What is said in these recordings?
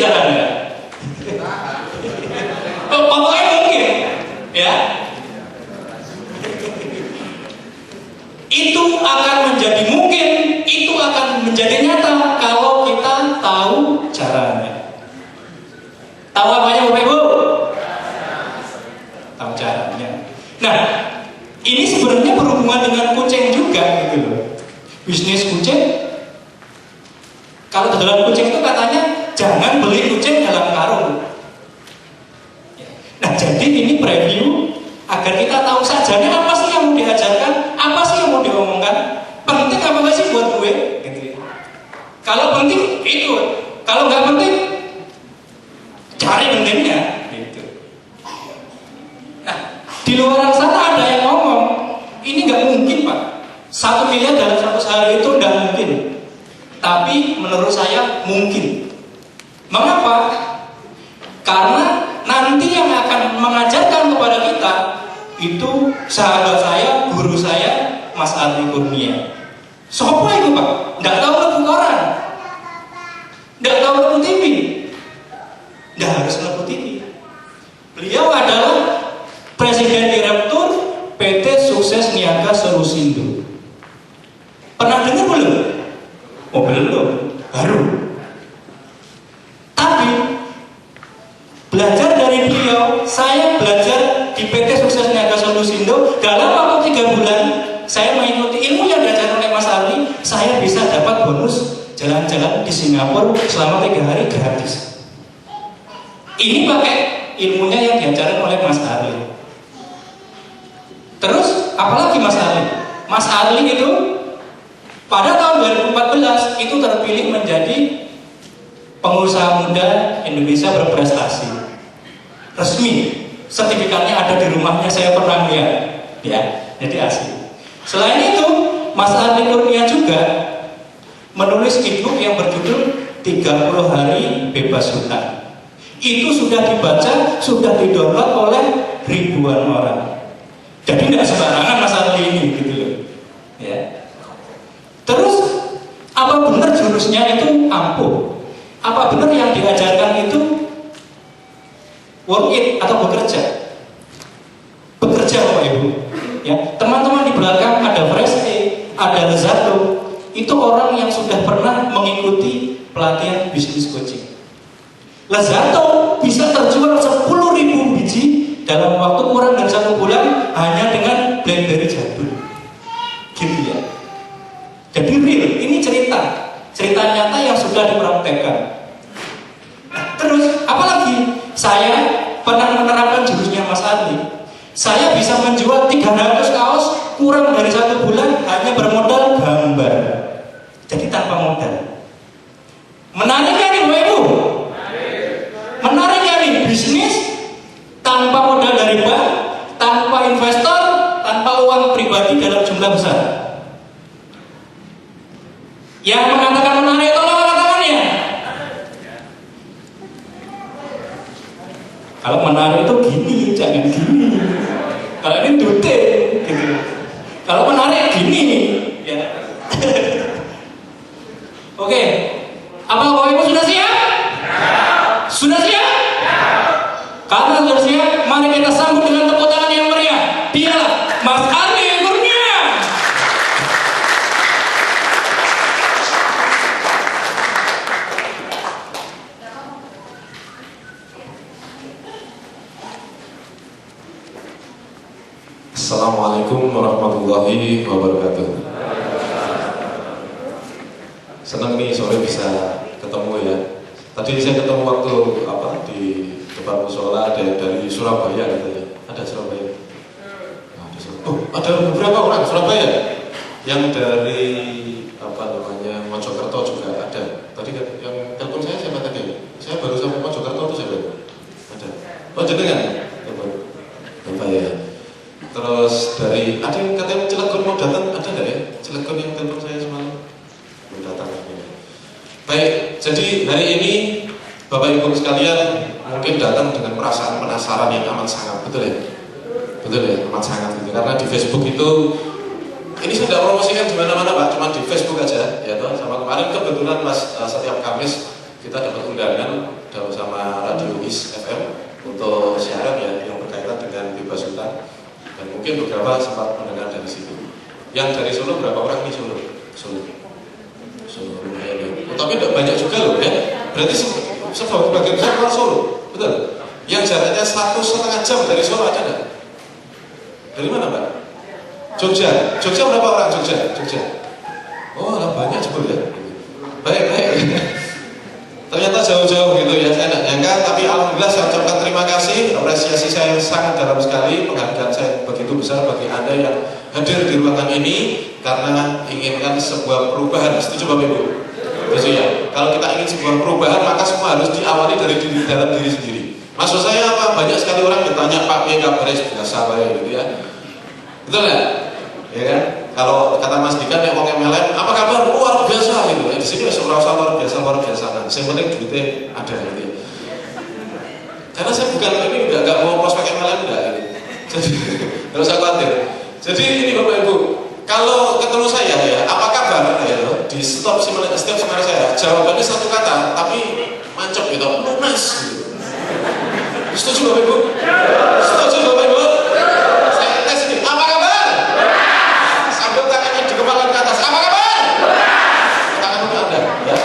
kan Anda? Pokoknya mungkin, ya. Itu akan menjadi mungkin, itu akan menjadi nyata kalau kita tahu caranya. Tahu apanya Bapak Ibu? Tahu caranya. Nah, ini sebenarnya berhubungan dengan kucing juga gitu loh. Bisnis kucing. Kalau dalam kucing itu katanya jangan beli kucing dalam karung. Nah, jadi ini preview agar kita tahu sajanya apa sih yang mau diajarkan, apa sih yang mau diomongkan, penting apa nggak sih buat gue, gitu ya. Kalau penting itu, kalau nggak penting cari pentingnya, gitu. Nah, di luar sana ada yang ngomong, ini nggak mungkin Pak, 1 miliar dalam 100 hari itu nggak mungkin. Tapi menurut saya mungkin. Mengapa? Karena nanti yang akan mengajarkan kepada kita itu sahabat saya, guru saya, Mas Ardi Kurnia. Siapa itu Pak? Nggak tahu lebu koran, nggak tahu lebu TV, nggak harus lebu TV. Beliau adalah Presiden Direktur PT Sukses Niaga Solusindo. Pernah dengar belum? Oh belum, baru. Tapi belajar dari beliau, saya belajar di PT Sukses Niaga Solusindo dalam waktu 3 bulan. Saya mengikuti ilmu yang diajarkan oleh Mas Arli. Saya bisa dapat bonus jalan-jalan di Singapura selama 3 hari gratis. Ini pakai ilmunya yang diajarkan oleh Mas Arli. Terus apalagi Mas Arli? Mas Arli itu pada tahun 2014 itu terpilih menjadi pengusaha muda Indonesia berprestasi. Resmi, sertifikatnya ada di rumahnya, saya pernah lihat, ya, jadi asli. Selain itu, Mas Ardi Kurnia juga menulis e-book yang berjudul 30 Hari Bebas Hutang. Itu sudah dibaca, sudah didownload oleh ribuan orang. Jadi tidak sembarangan Mas Ardi ini, gitu loh, ya. Terus, apa benar jurusnya itu ampuh? Apa benar yang diajarkan itu work it atau bekerja? Bekerja Bapak Ibu. Ya, teman-teman di belakang ada Fresh A, ada Lezato. Itu orang yang sudah pernah mengikuti pelatihan bisnis coaching. Lezato bisa terjual 10.000 biji dalam waktu kurang dari 1 bulan hanya dengan BlackBerry jadul. Gitu ya. Jadi real, ini cerita nyata yang sudah dipraktekkan. Nah, terus apalagi saya pernah menerapkan jurusnya Mas Ardi. Saya bisa menjual 300 kaos kurang dari 1 bulan hanya bermodal gambar. Jadi tanpa modal. Menarik kan nih Bapak Ibu? Menarik kan nih bisnis tanpa modal dari bank, tanpa investor, tanpa uang pribadi dalam jumlah besar. Yang mengatakan menarik, tolong angkat tangannya. Kalau menarik itu gini, jangan gini. Kalau ini dute, gitu. Kalau menarik gini, ya. Oke, apa Bapak Ibu sudah siap? Sudah siap? Karena sudah siap, mari kita sambut dengan tepuk tangan yang meriah. Dialah Mas Ardi Kurnia. Assalamualaikum warahmatullahi wabarakatuh. Senang nih sore bisa ketemu ya. Tadi saya ketemu waktu di depan musola, ada dari Surabaya katanya. Ada Surabaya. Oh, ada beberapa orang Surabaya yang dari Mojokerto juga ada. Tadi yang telepon saya siapa tadi? Saya baru sampai Mojokerto itu siapa? Ada. Oh jenengan? Bapak ya. Terus dari ada yang katanya Cilegon mau datang, ada nggak ya? Cilegon yang telepon saya semalam belum datang. Baik, jadi hari ini Bapak Ibu sekalian mungkin datang dengan perasaan penasaran yang amat sangat, betul ya? Betul ya, amat sangat gitu. Karena di Facebook itu, ini saya tidak promosikan di mana-mana Pak, cuma di Facebook aja, ya toh. Sama kemarin kebetulan Mas setiap Kamis kita dapat undangan sama Radio Is FM untuk siaran ya yang berkaitan dengan bebas hutang, dan mungkin beberapa sempat mendengar dari situ. Yang dari Solo berapa orang nih? Solo lumayan ya. Oh, tapi tidak banyak juga loh ya. Berarti sebagian besar orang Solo, betul? Yang jaraknya 1,5 jam dari Solo ada nggak? Dari mana Pak? Jogja berapa orang Jogja? Oh banyak juga ya. Baik. Ternyata jauh-jauh gitu ya, saya tidak nyangka, tapi alhamdulillah saya ucapkan terima kasih, apresiasi saya sangat dalam sekali, penghargaan saya begitu besar bagi Anda yang hadir di ruangan ini karena inginkan sebuah perubahan. Setuju Bapak Ibu? Setuju ya? Kalau kita ingin sebuah perubahan maka semua harus diawali dari dalam diri sendiri. Maksud saya apa? Banyak sekali orang bertanya, Pak, ya kabar biasa ya gitu ya. Betul nggak? Ya kan? Kalau kata Mas Dika yang ngomong MLM, apa kabar? Luar biasa gitu. Di sini merasa luar biasa. Nah, saya penting duitnya ada gitu. Ya. Karena saya bukan ini nggak mau prospek MLM enggak gitu. Jadi nggak usah khawatir. Jadi ini Bapak Ibu, kalau ketemu saya ya, apa kabar? Ya, di setiap seminar saya jawabannya satu kata, tapi mancok gitu, lunas. Gitu. Setuju Bapak Ibu? Setuju Bapak Ibu? Saya tes ini, apa kabar? Sambil tangannya di kepala ke atas, apa kabar? Tangan untuk Anda ya.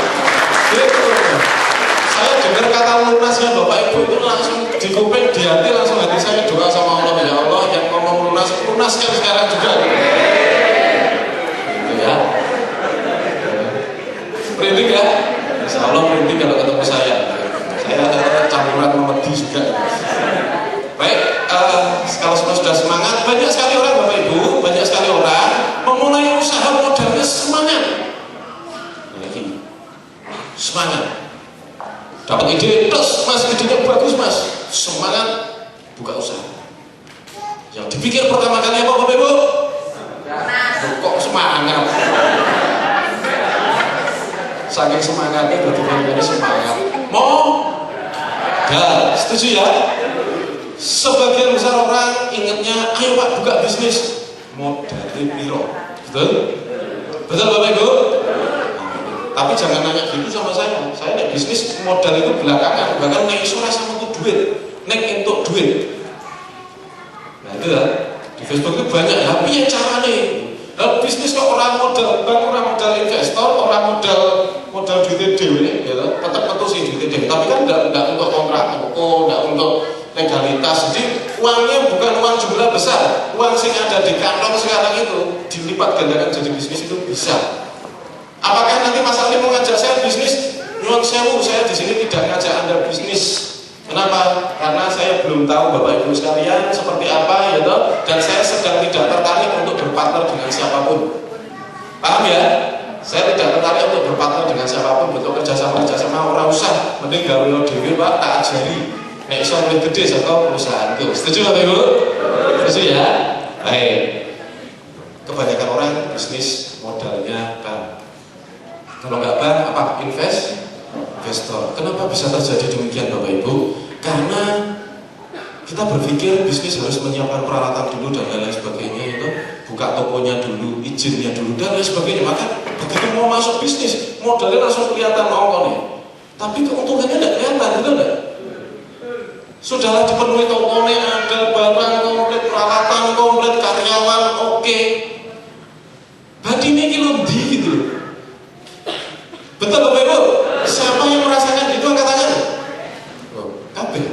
Gitu. Saya dengar kata lunasnya Bapak Ibu itu langsung di kuping, di hati, langsung hati saya doa sama Allah, ya Allah yang ngomong lunaskan sekarang juga gitu ya. Perintik ya? Insya Allah perintik kalau ketemu saya campuran memedi juga. Baik, kalau semua sudah semangat, banyak sekali orang Bapak Ibu, banyak sekali orang memulai usaha modalnya semangat. Lagi semangat, dapat ide, plus Mas idenya bagus Mas, semangat buka usaha. Yang dipikir pertama kali apa Bapak Ibu? Kok semangat? Saking semangatnya berarti semangat. Setuju ya? Sebagian besar orang ingatnya, ayo Pak buka bisnis modalnya piro, betul? Betul Bapak Ibu? Tapi jangan nanya gitu sama saya naik bisnis modal itu belakangan, bahkan naik surah sama tuh duit, naik untuk duit. Nah itu ya, di Facebook itu banyak, tapi ya caranya bisnis kok orang modal bank, orang modal investor, orang modal duitnya dewe, ya tetap betul sih duitnya dewe, tapi kan enggak untuk kontrak toko, enggak untuk legalitas. Jadi uangnya bukan uang jumlah besar, uang yang ada di kantong sekarang itu dilipat gandakan jadi bisnis itu bisa. Apakah nanti Mas Ali mau ngajak saya bisnis? Nyuwun sewu, saya di sini tidak ngajak Anda bisnis. Kenapa? Karena saya belum tahu Bapak Ibu sekalian seperti apa ya toh, dan saya sedang tidak tertarik untuk berpartner dengan siapapun. Paham ya? Saya tidak tertarik untuk berpartner dengan siapapun, untuk kerjasama orang usah, mending gawe dhewe Pak, tak ajari. Nek iso luwih gede saka perusahaanku. Setuju Bapak Ibu? Setuju ya? Baik. Kebanyakan orang bisnis modalnya bank. Kalau nggak bank apa? Investor. Kenapa bisa terjadi demikian Bapak Ibu? Karena kita berpikir bisnis harus menyiapkan peralatan dulu dan lain sebagainya, itu buka tokonya dulu, izinnya dulu dan lain sebagainya. Maka begitu mau masuk bisnis, modalnya langsung kelihatan ongkosnya. Tapi keuntungannya tidak kelihatan, betul nggak? Sudahlah dipenuhi tokonya, ada barang komplit, peralatan komplit, karyawan oke. Badine iki lho ndi gitu. Betul Bapak Ibu? Siapa yang merasakan itu angkat tangan? Kabeh.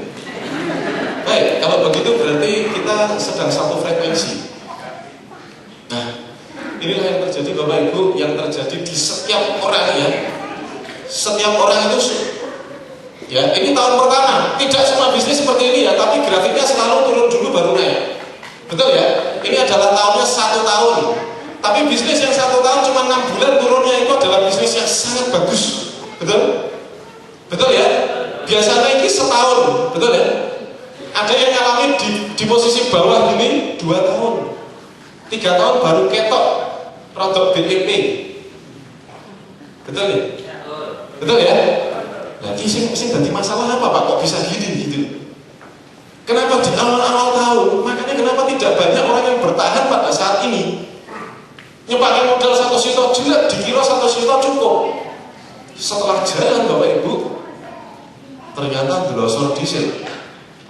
Baik, kalau begitu berarti kita sedang satu frekuensi. Nah, inilah yang terjadi Bapak Ibu, yang terjadi di setiap orang ya. Setiap orang itu ya, ini tahun pertama. Tidak semua bisnis seperti ini ya, tapi grafiknya selalu turun dulu baru naik. Betul ya? Ini adalah tahunnya 1 tahun. Tapi bisnis yang 1 tahun cuma 6 bulan turunnya itu adalah bisnis yang sangat bagus. Betul? Betul ya? Biasanya ini setahun, betul ya? Ada yang ngalamin di posisi bawah ini 2 tahun, 3 tahun baru ketok produk BEP. Betul ya? Betul ya? Lagi sih jadi masalah apa Pak? Kok bisa gini gitu? Kenapa di awal-awal tahun? Makanya kenapa tidak banyak orang yang bertahan pada saat ini? Nyepakai modal 1 juta jelek, dikira 1 juta cukup. Setelah jalan Bapak Ibu, ternyata delosor dhisik.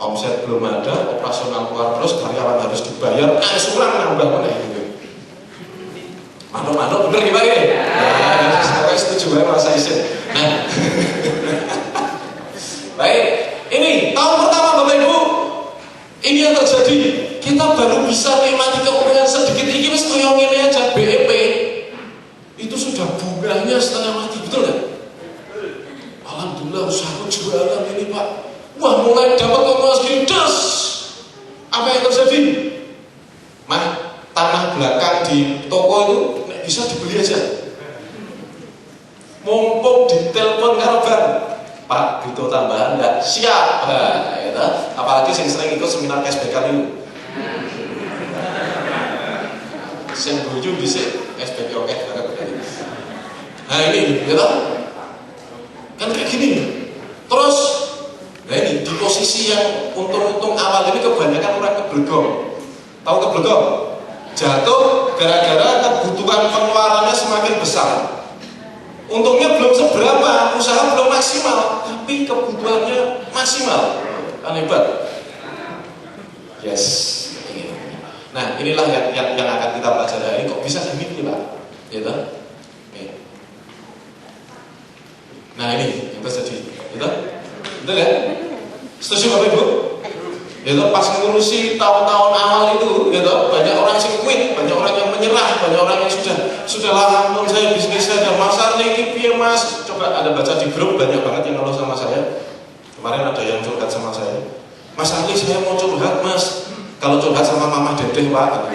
Omset belum ada, operasional keluar terus, karyawan harus dibayar, angsuran nambah meneh gitu. Mantuk-mantuk bener gimana ya? Nah, semoga setuju ya Mas Aisyah. Nah, baik, ini tahun pertama Bapak Ibu, ini yang terjadi. Kita baru bisa nikmati keuntungan sedikit ini, mas koyo ngene aja BEP itu sudah bunganya setengah mati, betul nggak? Alhamdulillah usahaku jualan ini Pak. Wah mulai dapat keuntungan segini, das. Apa yang terjadi? Mah, tanah belakang di toko itu bisa dibeli aja. Mumpung ditelepon karo bank, Pak butuh tambahan nggak? Siap. Nah, ya, apalagi yang sering ikut seminar cashback itu. Sen bojo dhisik cashback oke banget. Nah ini, ya kan kayak gini. Terus, nah ini di posisi yang untung-untung awal ini kebanyakan orang keblegong. Tahu keblegong? Jatuh gara-gara kebutuhan pengeluarannya semakin besar. Untungnya belum seberapa, usaha belum maksimal, tapi kebutuhannya maksimal. Kan hebat. Yes. Nah inilah yang akan kita pelajari hari ini. Kok bisa gini Pak? Gitu? Nah ini yang terjadi. Gitu? Betul ya? Setuju Bapak Ibu? Gitu, pas ngurusi tahun-tahun awal itu, gitu, banyak orang yang quit, banyak orang yang menyerah, banyak orang yang sudah lama saya bisnis saya ada masalah ini piye Mas. Coba ada baca di grup banyak banget yang ngeluh sama saya. Kemarin ada yang curhat sama saya. Mas Ali saya mau curhat Mas. Kalau curhat sama Mama Dedeh Pak,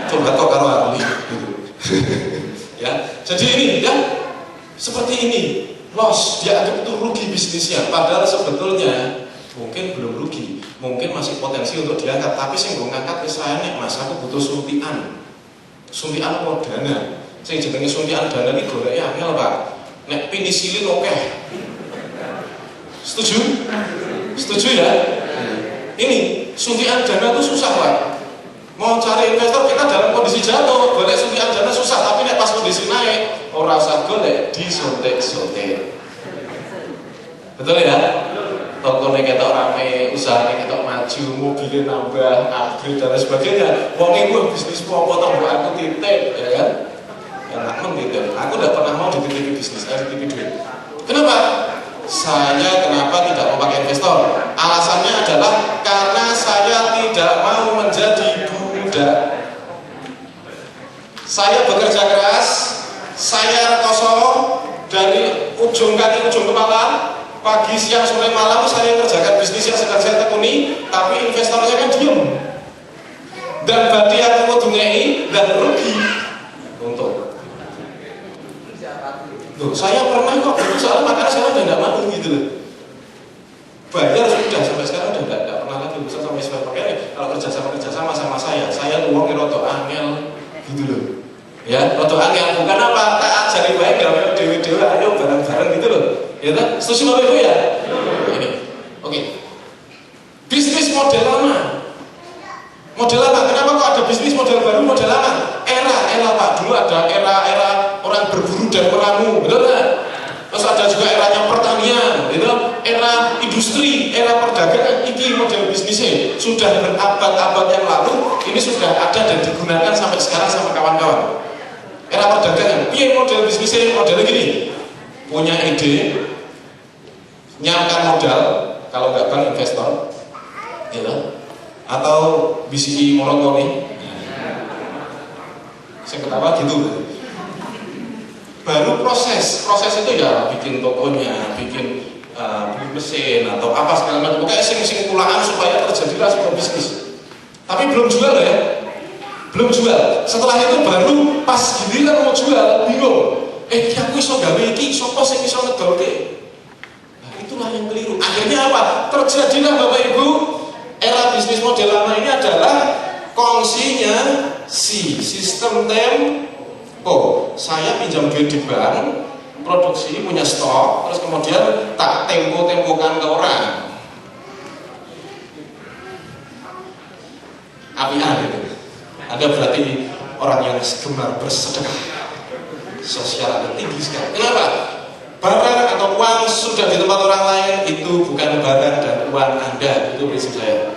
curhat kok karo Ali gitu. Ya, jadi ini ya seperti ini. Loss, dia anggap itu rugi bisnisnya, padahal sebetulnya mungkin belum rugi, mungkin masih potensi untuk diangkat, tapi sing nggo ngangkat wis nek Mas, aku butuh suntikan apa dana. Sing jenenge suntikan dana iki goleke angel Pak. Nek penisilin oke. Setuju? Setuju ya? Ini suntikan dana itu susah Pak. Mau cari investor kita dalam kondisi jatuh, golek suntikan dana susah, tapi nek pas kondisi naik, ora usah golek disuntik-suntik. Betul ya? Toko ketok rame, usahanya ketok maju, mobilnya nambah, upgrade dan sebagainya. Wong iku bisnismu apa to mbok aku titip, ya kan? Ya tak menitip. Aku tidak pernah mau dititipi bisnis, dititipi duit. Kenapa? Saya kenapa tidak mau pakai investor? Alasannya adalah karena saya tidak mau menjadi budak. Saya bekerja keras, saya rekoso dari ujung kaki ujung kepala. Pagi, siang, sore, malam saya kerjakan bisnis yang sedang saya tekuni, tapi investornya kan diem. Dan berarti aku mau dungei dan rugi. Untuk loh, saya pernah kok, soalnya makanya saya udah tidak mau gitu loh. Bayar sudah, sampai sekarang udah tidak pernah lagi urusan sama investor. Makanya kalau kerjasama sama saya uangnya roto angel gitu loh. Ya, roto angel, bukan apa, tak ajari baik, gak dewe-dewe, ayo bareng-bareng gitu loh. Ya kan? Setuju Bapak Ibu ya? Ini. Oke. Bisnis model lama. Model lama. Kenapa kok ada bisnis model baru, model lama? Era Pak. Dulu ada era orang berburu dan meramu, betul kan? Terus ada juga eranya pertanian, gitu? Era industri, era perdagangan. Ini model bisnisnya sudah berabad-abad yang lalu. Ini sudah ada dan digunakan sampai sekarang sama kawan-kawan. Era perdagangan. Iya model bisnisnya modelnya gini. Punya ide, nyiapkan modal, kalau nggak bank investor, gitu, atau BCI Morogoni, saya ketawa gitu. Baru proses itu ya bikin tokonya, bikin beli mesin atau apa segala macam, pokoknya sing pulaan supaya terjadilah sebuah bisnis. Tapi belum jual ya, belum jual. Setelah itu baru pas giliran mau jual, bingung. Aku iso gawe iki, sapa sing iso ngedolke? Nah, itulah yang keliru. Akhirnya apa? Terjadilah Bapak Ibu, era bisnis model lama ini adalah kongsinya sistem tempo. Saya pinjam duit di bank, produksi punya stok, terus kemudian tak tempo-tempokan ke orang. Apian gitu. Anda berarti orang yang gemar bersedekah. Sosial tinggi sekali. Kenapa? barang atau uang sudah di tempat orang lain, itu bukan barang dan uang Anda. Itu prinsip saya.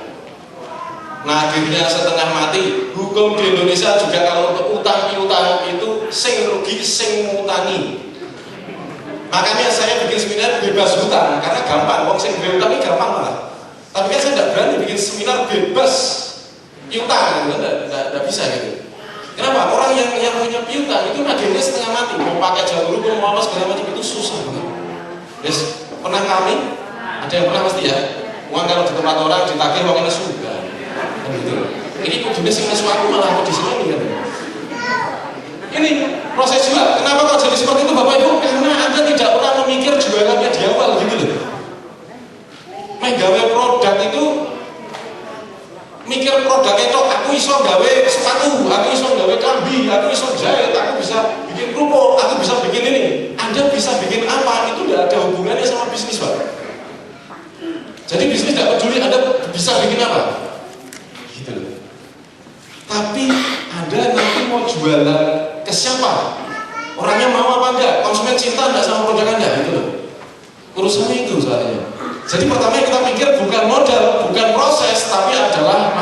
Nah, akhirnya setengah mati. Hukum di Indonesia juga kalau untuk utang piutang itu sing rugi sing ngutangi. Makanya saya bikin seminar bebas hutang, karena gampang. Wong sing utang ini gampang malah. Tapi kan saya tidak berani bikin seminar bebas piutang, tidak bisa gitu. Kenapa? Orang yang punya piutang itu akhirnya setengah mati. Mau pakai jalur hukum, mau apa segala macam itu susah banget. Yes, pernah kami? Ada yang pernah pasti ya? Uang kalau di tempat orang ditagih uangnya sudah. Gitu. Ini kudunya sing nesu aku malah aku di sini kan. Ini proses jual. Kenapa kok jadi seperti itu Bapak Ibu? Karena Anda tidak pernah memikir jualannya di awal gitu loh. Menggawe produk itu mikir produknya tok, aku iso gawe sepatu, aku iso gawe klambi, aku iso jahit, aku bisa bikin kerupuk, aku bisa bikin ini. Anda bisa bikin apa? Itu tidak ada hubungannya sama bisnis Pak. Jadi bisnis tidak peduli Anda bisa bikin apa. Gitu loh. Tapi Anda nanti mau jualan ke siapa? Orangnya mau apa enggak? Konsumen cinta enggak sama produk Anda? Gitu loh. Urusannya itu soalnya. Jadi pertama yang kita pikir bukan modal, bukan proses, tapi adalah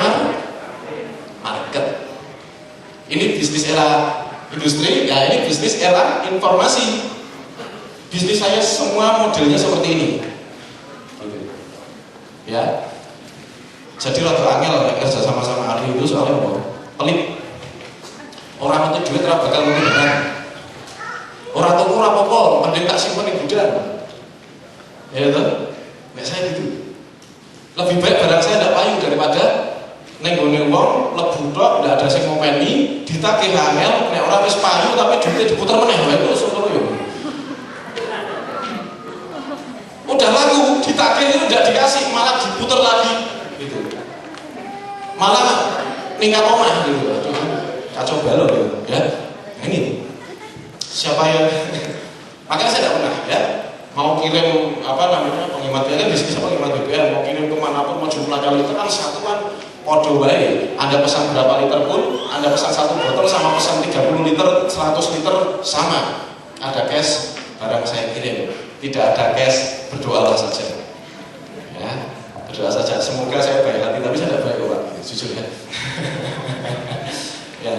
market. Ini bisnis era industri, ya ini bisnis era informasi. Bisnis saya semua modelnya seperti ini. Ya. Jadi rada angel kerja sama-sama Ari itu soalnya apa? Pelit. Orang itu duit ora bakal mungkin dengan. Orang tuku ora apa-apa, mending tak simpen ning gudang. Ya toh? Nek saya gitu. Lebih baik barang saya tidak payu daripada neng gone wong lebu tok ndak ada sing ngopeni, ditagih angel, nek ora wis payu tapi duitnya diputer meneh wae kok ngono yo. Udah laku, ditagih itu ndak dikasih, malah diputer lagi gitu. Malah ningkat omah gitu. Kacau balau gitu ya. Nah, ini siapa yang makanya saya tidak pernah ya mau kirim apa namanya penghemat BBM, bisnis apa penghemat BBM, mau kirim kemanapun mau jumlahnya liter kan satuan kode baik. Anda pesan berapa liter pun, Anda pesan 1 botol sama pesan 30 liter, 100 liter sama. Ada cash barang saya kirim, tidak ada cash berdoalah saja. Ya, berdoa saja. Semoga saya baik hati, tapi saya tidak baik Pak, jujur ya. Ya,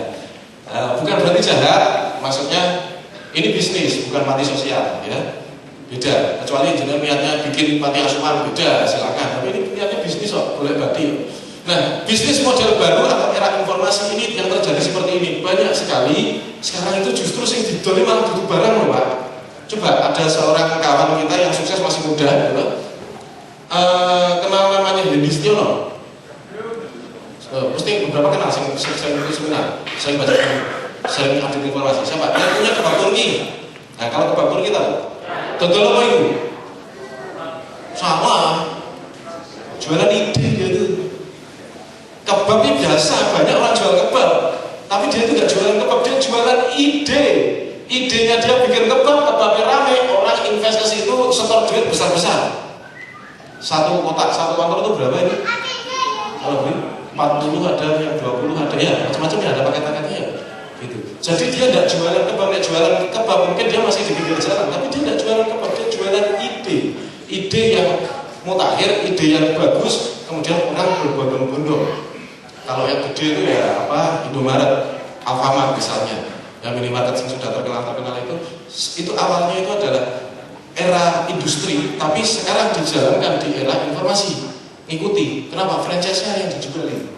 bukan berarti jahat, maksudnya ini bisnis bukan panti sosial ya. Beda, kecuali jenengan niatnya bikin panti asuhan beda, silakan. Tapi ini niatnya bisnis kok, boleh bagi. Nah, bisnis model baru atau era informasi ini yang terjadi seperti ini banyak sekali. Sekarang itu justru yang didoli malah duduk barang loh Pak. Coba ada seorang kawan kita yang sukses masih muda, gitu. Kenal namanya Hendy Stiono. Mesti beberapa kenal, saya ikut seminar, saya baca buku, saya update informasi. Siapa? Yang punya kebab Turki. Nah, kalau kebab Turki kita dodol apa itu? Sama jualan ide dia itu. Kebab ini biasa, banyak orang jual kebab, tapi dia itu gak jualan kebab, dia jualan ide. Idenya dia bikin kebab, kebabnya rame, orang invest ke situ, setor duit besar-besar. Satu kotak, satu kantor itu berapa ini? Kalau beli 40 ada, yang 20 ada, ya macam-macam ya, ada paket-paketnya ya. Gitu. Jadi dia tidak jualan kebab, dia jualan kebab mungkin dia masih di pinggir jalan, tapi dia tidak jualan kebab, dia jualan ide yang mutakhir, ide yang bagus, kemudian orang berbondong-bondong. Kalau yang gede itu ya apa, Indomaret, Alfamart misalnya, yang minimarket yang sudah terkenal itu awalnya itu adalah era industri, tapi sekarang dijalankan di era informasi. Ikuti, kenapa? Franchise-nya yang dijualin.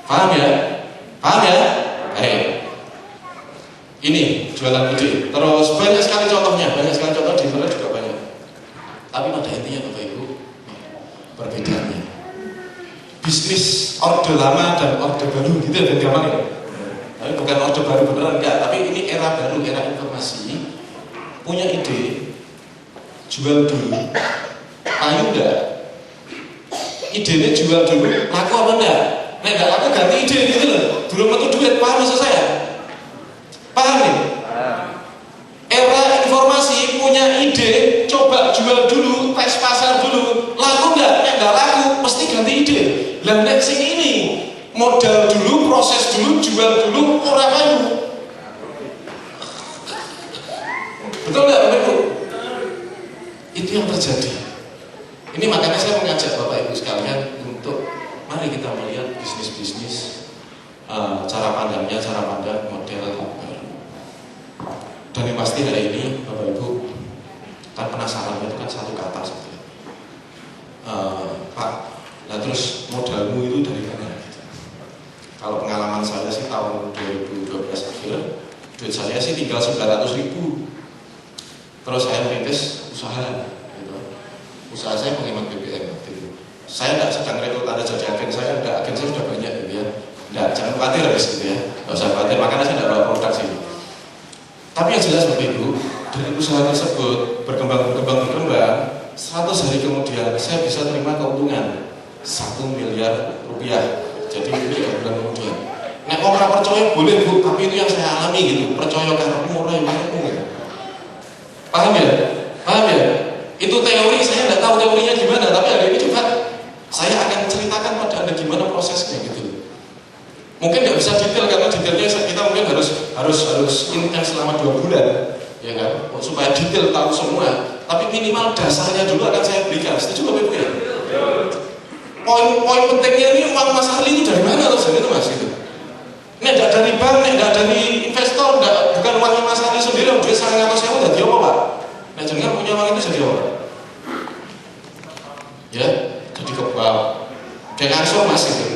Paham ya? Paham ya? Ini jualan ide. Terus banyak sekali contohnya, banyak sekali contoh di luar juga banyak. Tapi pada intinya Bapak Ibu, perbedaannya. Bisnis orde lama dan orde baru gitu ya, gampang ya. Tapi bukan orde baru beneran enggak, tapi ini era baru, era informasi. Punya ide, jual dulu, payu enggak? Idenya jual dulu, laku apa enggak? Nah enggak laku ganti ide gitu loh. Belum tentu duit, paham maksud saya? Paham nih? Era informasi punya ide, coba jual dulu, tes pasar dulu, laku enggak? Enggak laku, mesti ganti ide. Lah nek sing ini modal dulu, proses dulu, jual dulu, ora payu. Betul enggak Bapak Ibu? terjadi. Ini makanya saya mengajak Bapak Ibu sekalian untuk mari kita melihat bisnis-bisnis, cara pandang model baru. Dan yang pasti hari ini Bapak Ibu kan penasaran, itu kan satu kata saja. Pak, nah terus modalmu itu dari mana? Kalau pengalaman saya sih tahun 2012 akhir, duit saya sih tinggal 900.000. Terus saya merintis usaha, gitu. Usaha saya penghemat BBM. Gitu. Saya tidak sedang rekrut Anda jadi agen saya, agen saya sudah banyak, gitu ya. Tidak, jangan khawatir gitu ya, nggak usah khawatir. Makanya saya tidak bawa produk sini. Tapi yang jelas Bapak Ibu, dari usaha tersebut berkembang, 100 hari kemudian saya bisa terima keuntungan 1 miliar rupiah. Jadi ini ya bulan kemudian. Nek orang percaya boleh Bu, tapi itu yang saya alami gitu. Percaya karena murah yang gitu. Paham ya? Paham ya? Itu teori, saya tidak tahu teorinya gimana, tapi hari ini coba saya akan ceritakan pada Anda gimana prosesnya gitu. Mungkin tidak bisa detail karena detailnya kita mungkin harus intens selama 2 bulan, ya kan? Supaya detail tahu semua. Tapi minimal dasarnya dulu akan saya berikan. Setuju Bapak Ibu ya? Poin pentingnya ini uang Mas Arli itu dari mana loh itu Mas gitu. Ini tidak dari bank, ini tidak dari investor, bukan uangnya Mas Arli sendiri. Duit sangat atau saya jadi apa Pak? Nah jangan punya uang itu jadi apa? Ya, jadi kebal. Kayak ngangsur Mas itu.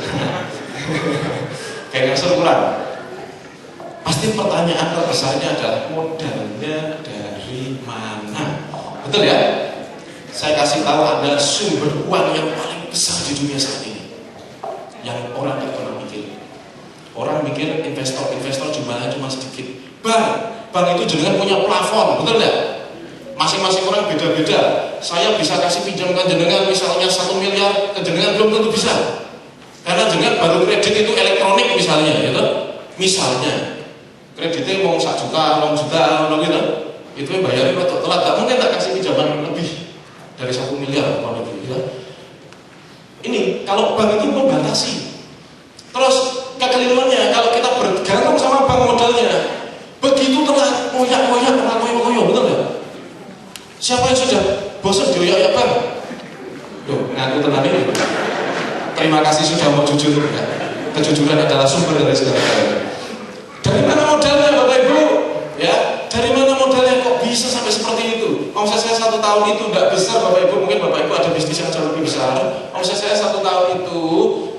Kayak ngangsur kurang. Pasti pertanyaan terbesarnya adalah modalnya dari mana? Betul ya? Saya kasih tahu Anda sumber uang yang paling besar di dunia saat ini, yang orang tidak pernah mikir. Orang mikir investor jumlahnya cuma sedikit. Bank itu jenengan punya plafon, betul nggak? Masing-masing orang beda-beda. Saya bisa kasih pinjamkan jenengan misalnya 1 miliar, ke jenengan belum tentu bisa. Karena jenengan baru kredit itu elektronik misalnya, gitu. Misalnya kreditnya mau 1 juta, 2 juta, gitu. Itu yang bayarin waktu telat, tak mungkin tak kasih pinjaman lebih dari 1 miliar gitu, ya. Ini kalau bank itu membatasi. Terus kekeliruannya kalau kita bergantung sama bank modalnya, begitu telat koyak-koyak, betul nggak? Siapa yang sudah bosan dioyak bank? Loh, ngaku tenang ini. Terima kasih sudah mau jujur ya. Kejujuran adalah sumber dari segala-galanya. Dari mana modalnya Bapak Ibu? Ya, dari mana modalnya kok bisa sampai seperti itu? Omset saya 1 tahun itu tidak besar Bapak Ibu, mungkin Bapak Ibu ada bisnis yang jauh lebih besar. Omset saya 1 tahun itu,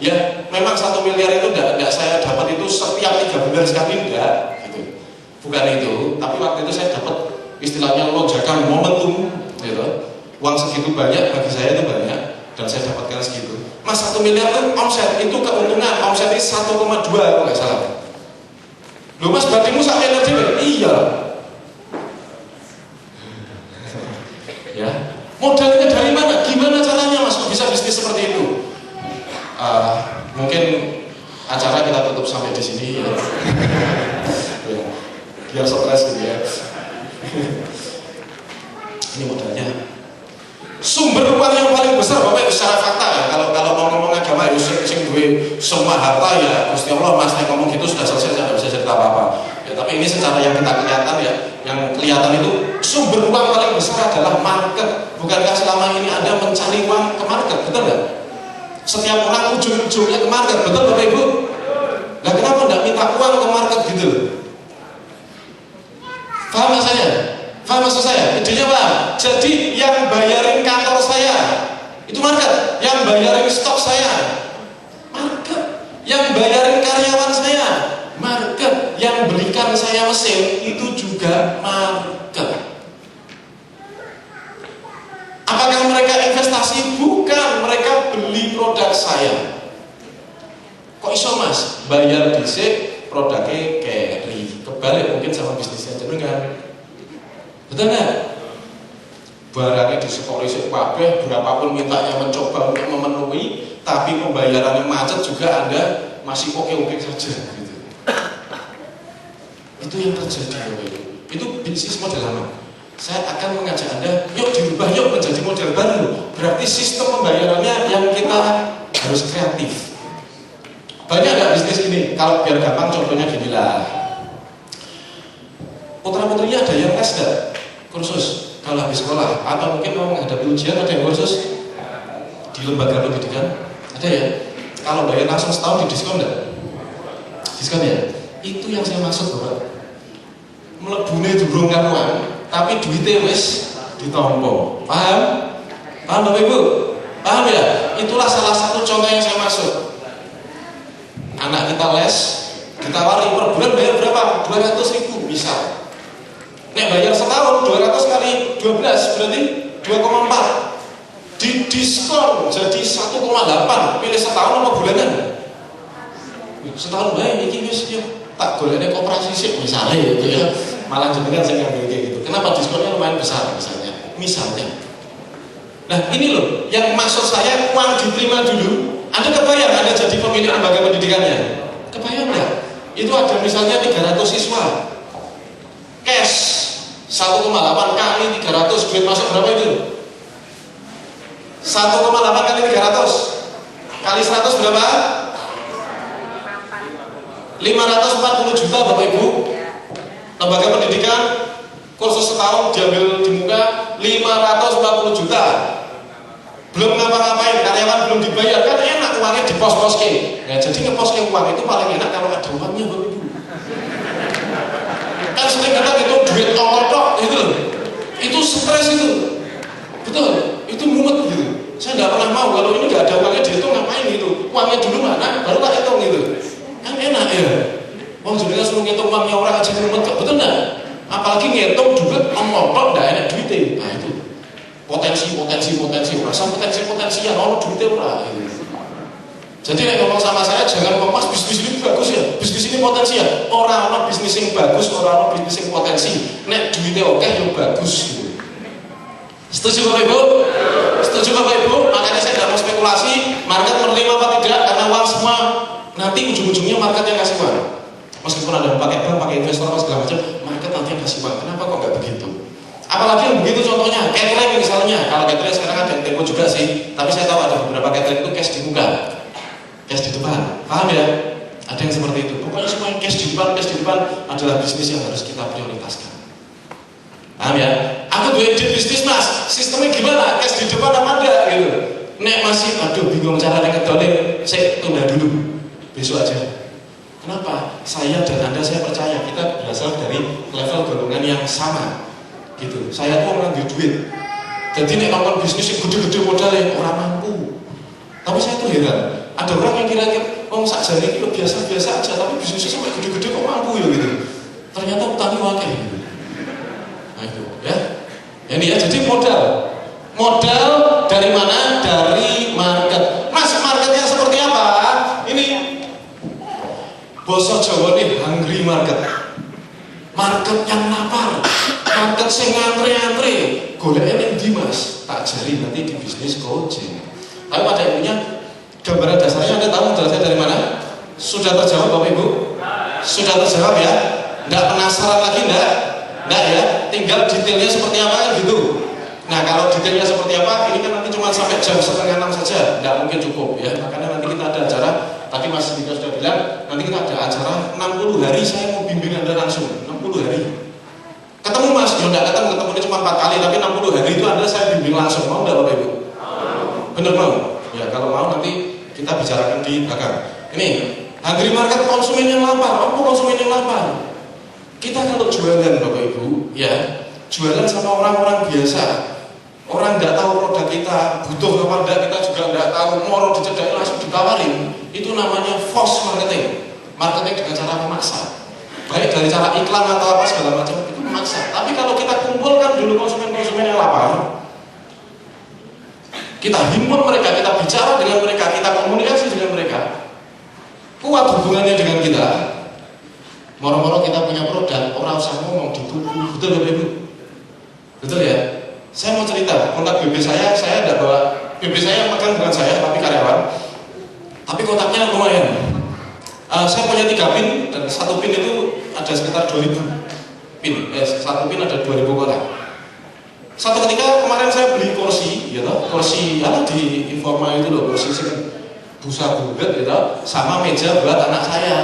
ya memang 1 miliar itu tidak saya dapat itu setiap 3 bulan sekali, enggak gitu. Bukan itu, tapi waktu itu saya dapat istilahnya lonjakan momentum, gitu. Uang segitu banyak bagi saya itu banyak, dan saya dapatkan segitu. Mas 1 miliar itu omset, itu keuntungan, omsetnya 1,2 kalau nggak salah. Loh Mas, batimu sak miliar juga? Iya. Ya, modalnya dari mana? Gimana caranya Mas bisa bisnis seperti itu? Mungkin acara kita tutup sampai di sini ya. Ya, biar stres gitu ya. Ini modalnya. Sumber uang yang paling besar Bapak secara fakta ya. Kalau mau ngomong agama ya sing duwe semua harta ya Gusti Allah Mas ngomong gitu sudah selesai, saya tidak bisa cerita apa-apa. Ya, tapi ini secara yang kita kelihatan ya, yang kelihatan itu sumber uang paling besar adalah market. Bukankah selama ini Anda mencari uang ke market, betul nggak? Setiap orang ujung-ujungnya ke market, betul Bapak Ibu? Nah kenapa nggak minta uang ke market gitu? Paham nggak saya? Paham maksud saya? Idenya paham? Jadi yang bayarin kantor saya itu market, yang bayarin stok saya market, yang bayarin karyawan saya market, yang belikan saya mesin itu juga market. Apakah mereka investasi? Bukan, mereka beli produk saya. Kok iso Mas? Bayar dhisik, produknya carry. Kebalik mungkin sama bisnisnya jenengan. Betul nggak? Barangnya disekori kabeh, berapapun mintanya mencoba untuk memenuhi, tapi pembayarannya macet juga Anda masih oke-oke saja gitu. Itu yang terjadi Bapak Ibu. Itu bisnis model lama. Saya akan mengajak Anda, yuk dirubah, yuk menjadi model baru. Berarti sistem pembayarannya yang kita harus kreatif. Banyak nggak bisnis ini? Kalau biar gampang contohnya ginilah. Putra-putrinya ada yang tes nggak? Kursus. kalau habis sekolah, atau mungkin mau menghadapi ujian, ada yang kursus di lembaga pendidikan, ada ya. Kalau bayar langsung setahun di diskon enggak? Diskon ya? Itu yang saya maksud Bapak. Melebune durung karuan, tapi duitnya wis ditompo. Paham? Paham Bapak Ibu? Paham ya? Itulah salah satu contoh yang saya maksud. Anak kita les, ditawari per bulan bayar berapa? 200.000 misal. Nek bayar setahun 200 kali 12 berarti 2,4. Di diskon jadi 1,8. Pilih setahun apa bulanan? Setahun baik iki wis yo tak golekne koperasi sik misalnya gitu ya. Malah jenengan saya ngambil kayak gitu. Kenapa diskonnya lumayan besar misalnya? Misalnya. Nah, ini loh yang maksud saya, uang diterima dulu. Anda kebayang Anda jadi pemilik lembaga pendidikannya? Kebayang enggak? Itu ada misalnya 300 siswa. Cash 1,8 kali 300, duit masuk berapa itu? 1,8 kali 300 kali 100 berapa? 540 juta Bapak Ibu. Lembaga pendidikan kursus setahun diambil di muka 540 juta. Belum ngapa-ngapain, karyawan belum dibayar, kan enak uangnya di pos-poske. Nah, jadi ngeposke uang itu paling enak kalau ada uangnya Bapak Ibu. Kan sering kata gitu duit tok itu loh. Itu stres itu. Betul, itu mumet gitu. Saya nggak pernah mau kalau ini nggak ada uangnya dihitung ngapain gitu. Uangnya dulu mana, baru tak hitung gitu. Kan enak ya. Wong jenengan suruh ngitung uangnya orang aja mumet, betul nggak? Apalagi ngitung duit tok nggak enak duitnya. Nah itu potensi rasa potensi yang orang duitnya ora. Gitu. Jadi nek ngomong sama saya jangan ngomong bisnis ini bagus ya, bisnis ini potensi ya. Orang bisnis yang bagus, orang bisnis yang potensi. Nek duitnya oke yang bagus. Gitu. Setuju Bapak Ibu? Setuju Bapak Ibu? Makanya saya tidak mau spekulasi market menerima apa tidak, karena uang semua nanti ujung-ujungnya market yang kasih uang. Meskipun ada yang pakai bank, pakai investor, apa segala macam, market nanti yang kasih uang. Kenapa kok nggak begitu? Apalagi yang begitu contohnya, catering misalnya. Kalau catering sekarang ada yang tempo juga sih, tapi saya tahu ada beberapa catering itu cash di muka, cash di depan. Paham ya? Ada yang seperti itu. Pokoknya semua yang cash di depan adalah bisnis yang harus kita prioritaskan. Paham ya? Aku duit di bisnis mas, sistemnya gimana? Cash di depan apa enggak gitu? Nek masih, aduh bingung cara ngedolin, saya tunda dulu, besok aja. Kenapa? Saya dan Anda saya percaya kita berasal dari level golongan yang sama, gitu. Saya tuh orang duit. Jadi nek nonton bisnis yang gede-gede modalnya orang mampu. Tapi saya tuh heran, ada orang yang kira-kira, oh sakjane itu biasa-biasa aja, tapi bisnisnya sampai gede-gede kok mampu ya gitu. Ternyata utangnya wakil. Gitu. Nah itu ya. Ini ya, jadi modal dari mana? Dari market. Mas, marketnya seperti apa? Ini basa Jawa nih, hungry market. Market yang lapar, market sing ngantri-ngantri. Goleknya ning ndi Mas? Tak jari nanti di bisnis coaching. Tapi pada intinya gambaran dasarnya Anda tahu modal saya dari mana? Sudah terjawab Bapak Ibu? Sudah terjawab ya? Nggak penasaran lagi enggak? Enggak ya, tinggal detailnya seperti apa kan gitu. Nah kalau detailnya seperti apa, ini kan nanti cuma sampai jam 5:30 saja, enggak mungkin cukup ya. Makanya nanti kita ada acara, tadi Mas Dika sudah bilang, nanti kita ada acara 60 hari saya mau bimbing Anda langsung, 60 hari. Ketemu Mas, ya enggak ketemunya cuma 4 kali, tapi 60 hari itu Anda saya bimbing langsung, mau enggak Bapak Ibu? Bener mau? Ya kalau mau nanti kita bicarakan di belakang. Ini, hungry market konsumen yang lapar, apa konsumen yang lapar? Kita kalau jualan Bapak Ibu, ya jualan sama orang-orang biasa, orang nggak tahu produk kita butuh apa enggak, kita juga nggak tahu, moro dicedai langsung ditawarin, itu namanya false marketing, marketing dengan cara memaksa, baik dari cara iklan atau apa segala macam itu memaksa. Tapi kalau kita kumpulkan dulu konsumen-konsumen yang lapar, kita himpun mereka, kita bicara dengan mereka, kita komunikasi dengan mereka, kuat hubungannya dengan kita. Moro-moro kita punya produk, orang usah ngomong dituku, betul Bapak Ibu? Betul ya? Saya mau cerita, kontak BB saya tidak bawa, BB saya pegang bukan saya, tapi karyawan. Tapi kontaknya lumayan. Saya punya 3 pin, dan 1 pin itu ada sekitar 2000 pin. 1 pin ada 2000 kotak. Satu ketika kemarin saya beli kursi, gitu, kursi apa di Informa itu loh, kursi busa buget gitu, sama meja buat anak saya.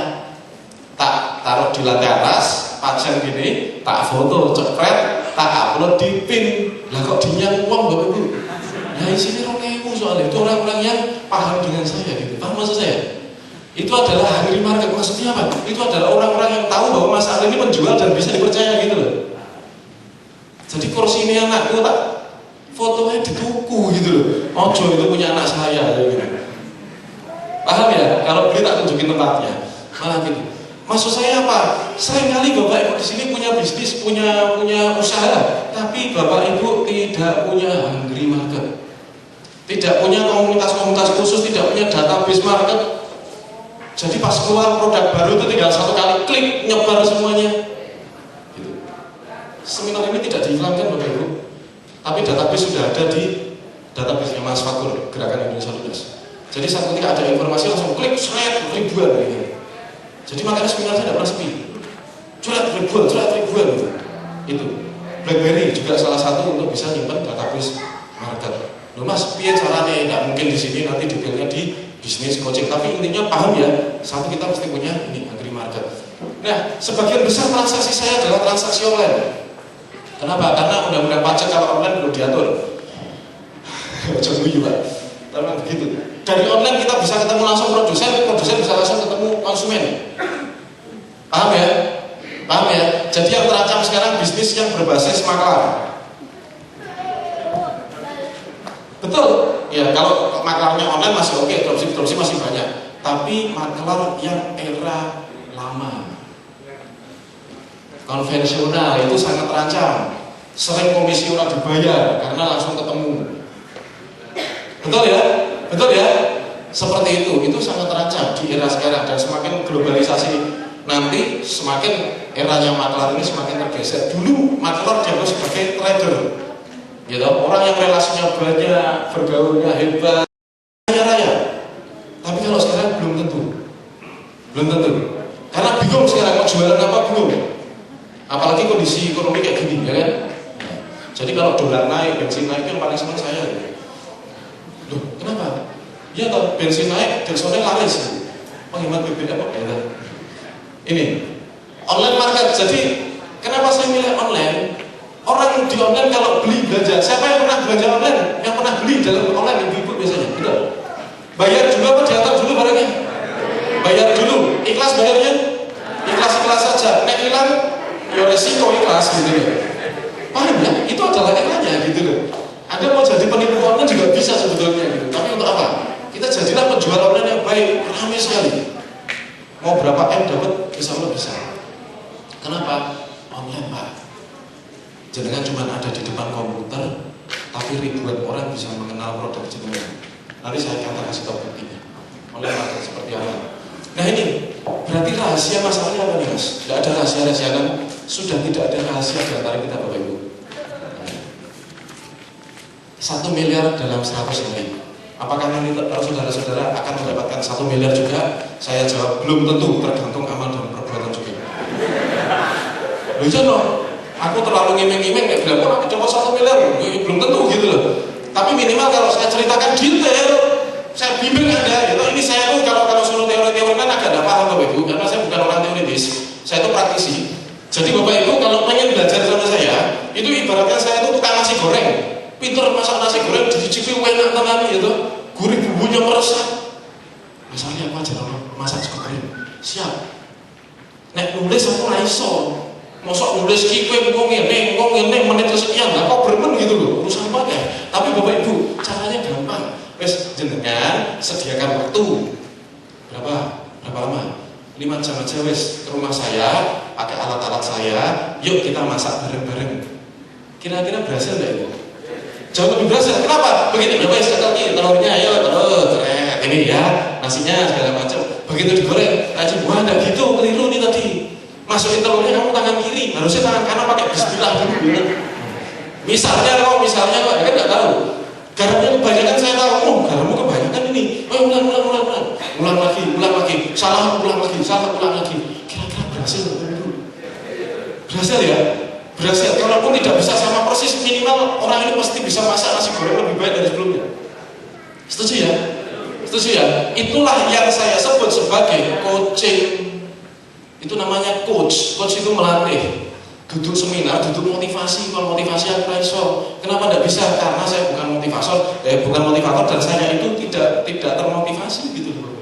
Tak taruh di lantai atas, pasang gini, tak foto, cepret, tak upload di pin. Lah kok dinyang uang Bapak Ibu? Nah isinya 2.000 soalnya. Itu orang-orang yang paham dengan saya gitu. Paham maksud saya? Itu adalah hungry market. Maksudnya apa? Itu adalah orang-orang yang tahu bahwa Mas Ali ini menjual dan bisa dipercaya gitu loh. Jadi kursi ini anakku tak fotonya dituku gitu loh. Ojo itu punya anak saya gitu. Paham ya? Kalau beli tak tunjukin tempatnya. Malah gitu. Maksud saya apa? Seringkali Bapak Ibu di sini punya bisnis, punya usaha, tapi Bapak Ibu tidak punya hungry market. Tidak punya komunitas-komunitas khusus, tidak punya database market. Jadi pas keluar produk baru itu tinggal 1 kali klik nyebar semuanya. Gitu. Seminar ini tidak diiklankan Bapak Ibu, tapi database sudah ada di database-nya Mas Fakur, Gerakan Indonesia Lunas. Jadi saat ketika ada informasi langsung klik ribuan gitu. Jadi makanya seminar saya tidak pernah sepi. Curhat ribuan gitu. Itu. BlackBerry juga salah satu untuk bisa nyimpan database market. Loh Mas, piye caranya? Tidak mungkin di sini nanti detailnya di bisnis coaching. Tapi intinya paham ya. Satu kita mesti punya ini hungry market. Nah, sebagian besar transaksi saya adalah transaksi online. Kenapa? Karena undang-undang pajak kalau online belum diatur. Jangan juga. Karena begitu. Dari online kita bisa ketemu langsung produsen bisa langsung ketemu konsumen. Paham ya? Paham ya? Jadi yang terancam sekarang bisnis yang berbasis maklar. Betul? Ya, kalau maklarnya online masih oke, dropship masih banyak. Tapi maklar yang era lama, konvensional itu sangat terancam. Sering komisi orang dibayar karena langsung ketemu. Betul ya? Betul ya? Seperti itu sangat terancam di era sekarang. Dan semakin globalisasi nanti, semakin eranya maklar ini semakin tergeser. Dulu maklar dianggap sebagai trader, gitu. Orang yang relasinya banyak, bergaulnya hebat, kaya raya. Tapi kalau sekarang belum tentu. Karena bingung sekarang mau jualan apa, bingung. Apalagi kondisi ekonomi kayak gini, ya kan? Jadi kalau dolar naik, bensin naik, yang paling senang saya. Loh, kenapa? Ya toh, bensin naik, Dexone laris. Penghemat BBM apa ya? Ini online market. Jadi kenapa saya milih online? Orang di online kalau beli belanja, siapa yang pernah belanja online? Yang pernah beli dalam online ibu-ibu biasanya, betul? Bayar dulu apa diantar dulu barangnya? Bayar dulu. Ikhlas bayarnya? Ikhlas saja. Nek hilang, ya resiko ikhlas gitu ya. Paham ya? Itu adalah eranya gitu loh. Anda mau jadi penipu online juga bisa sebetulnya gitu. Tapi untuk apa? Kita jadilah penjual online yang baik, ramai sekali. Mau berapa M dapat, insya Allah bisa. Kenapa? Online Pak. Jenengan cuma ada di depan komputer, tapi ribuan orang bisa mengenal produk jenengan. Nanti saya akan kasih tahu buktinya. Online market seperti apa? Nah ini berarti rahasia masalahnya apa nih Mas? Tidak ada rahasia-rahasia kan? Sudah tidak ada rahasia di antara kita Bapak Ibu. 1 miliar dalam 100 hari. Apakah nanti saudara-saudara akan mendapatkan 1 miliar juga? Saya jawab belum tentu, tergantung amal dan perbuatan juga. Loh iya loh, aku terlalu ngimeng-ngimeng kayak bilang, aku dapat 1 miliar, belum tentu gitu loh. Tapi minimal kalau saya ceritakan detail, saya bimbing Anda, gitu. Ini saya tuh kalau suruh teori-teori kan agak tidak paham Bapak Ibu, karena saya bukan orang teoritis, saya itu praktisi. Jadi Bapak Ibu kalau pengen belajar sama saya, itu ibaratnya saya itu tukang nasi goreng. Pinter masak nasi goreng, dicicipi enak tenan gitu, gurih bumbunya meresap. Masalahnya apa aja masak nasi goreng? Siap. Nek nulis aku ora iso. Mosok nulis ki kowe ngomong ngene menit kesekian lah kok bermen gitu loh. Urusan apa ya? Tapi Bapak Ibu, caranya gampang. Wes jenengan sediakan waktu. Berapa lama? 5 jam aja wes ke rumah saya, pakai alat-alat saya, yuk kita masak bareng-bareng. Kira-kira berhasil enggak itu? Jauh lebih berhasil. Kenapa? Begitu berapa sekali telurnya, ayo telur, ini ya, nasinya segala macam. Begitu digoreng, aja buah enggak gitu, keliru nih tadi. Masukin telurnya kamu tangan kiri, harusnya tangan kanan pakai bismillah dulu. Misalnya kok, ya kan nggak tahu. Garamnya kebanyakan saya tahu, garammu kebanyakan ini. Oh ulang lagi, salah ulang lagi. Kira-kira berhasil dulu. Berhasil ya? Berhasil. Kalaupun tidak bisa sama persis, minimal orang ini pasti bisa masak nasi goreng lebih baik dari sebelumnya. Setuju ya? Setuju ya? Itulah yang saya sebut sebagai coaching. Itu namanya coach. Coach itu melatih. duduk seminar, duduk motivasi, kalau motivasi aku iso. Kenapa tidak bisa? Karena saya bukan motivator dan saya itu tidak termotivasi gitu loh.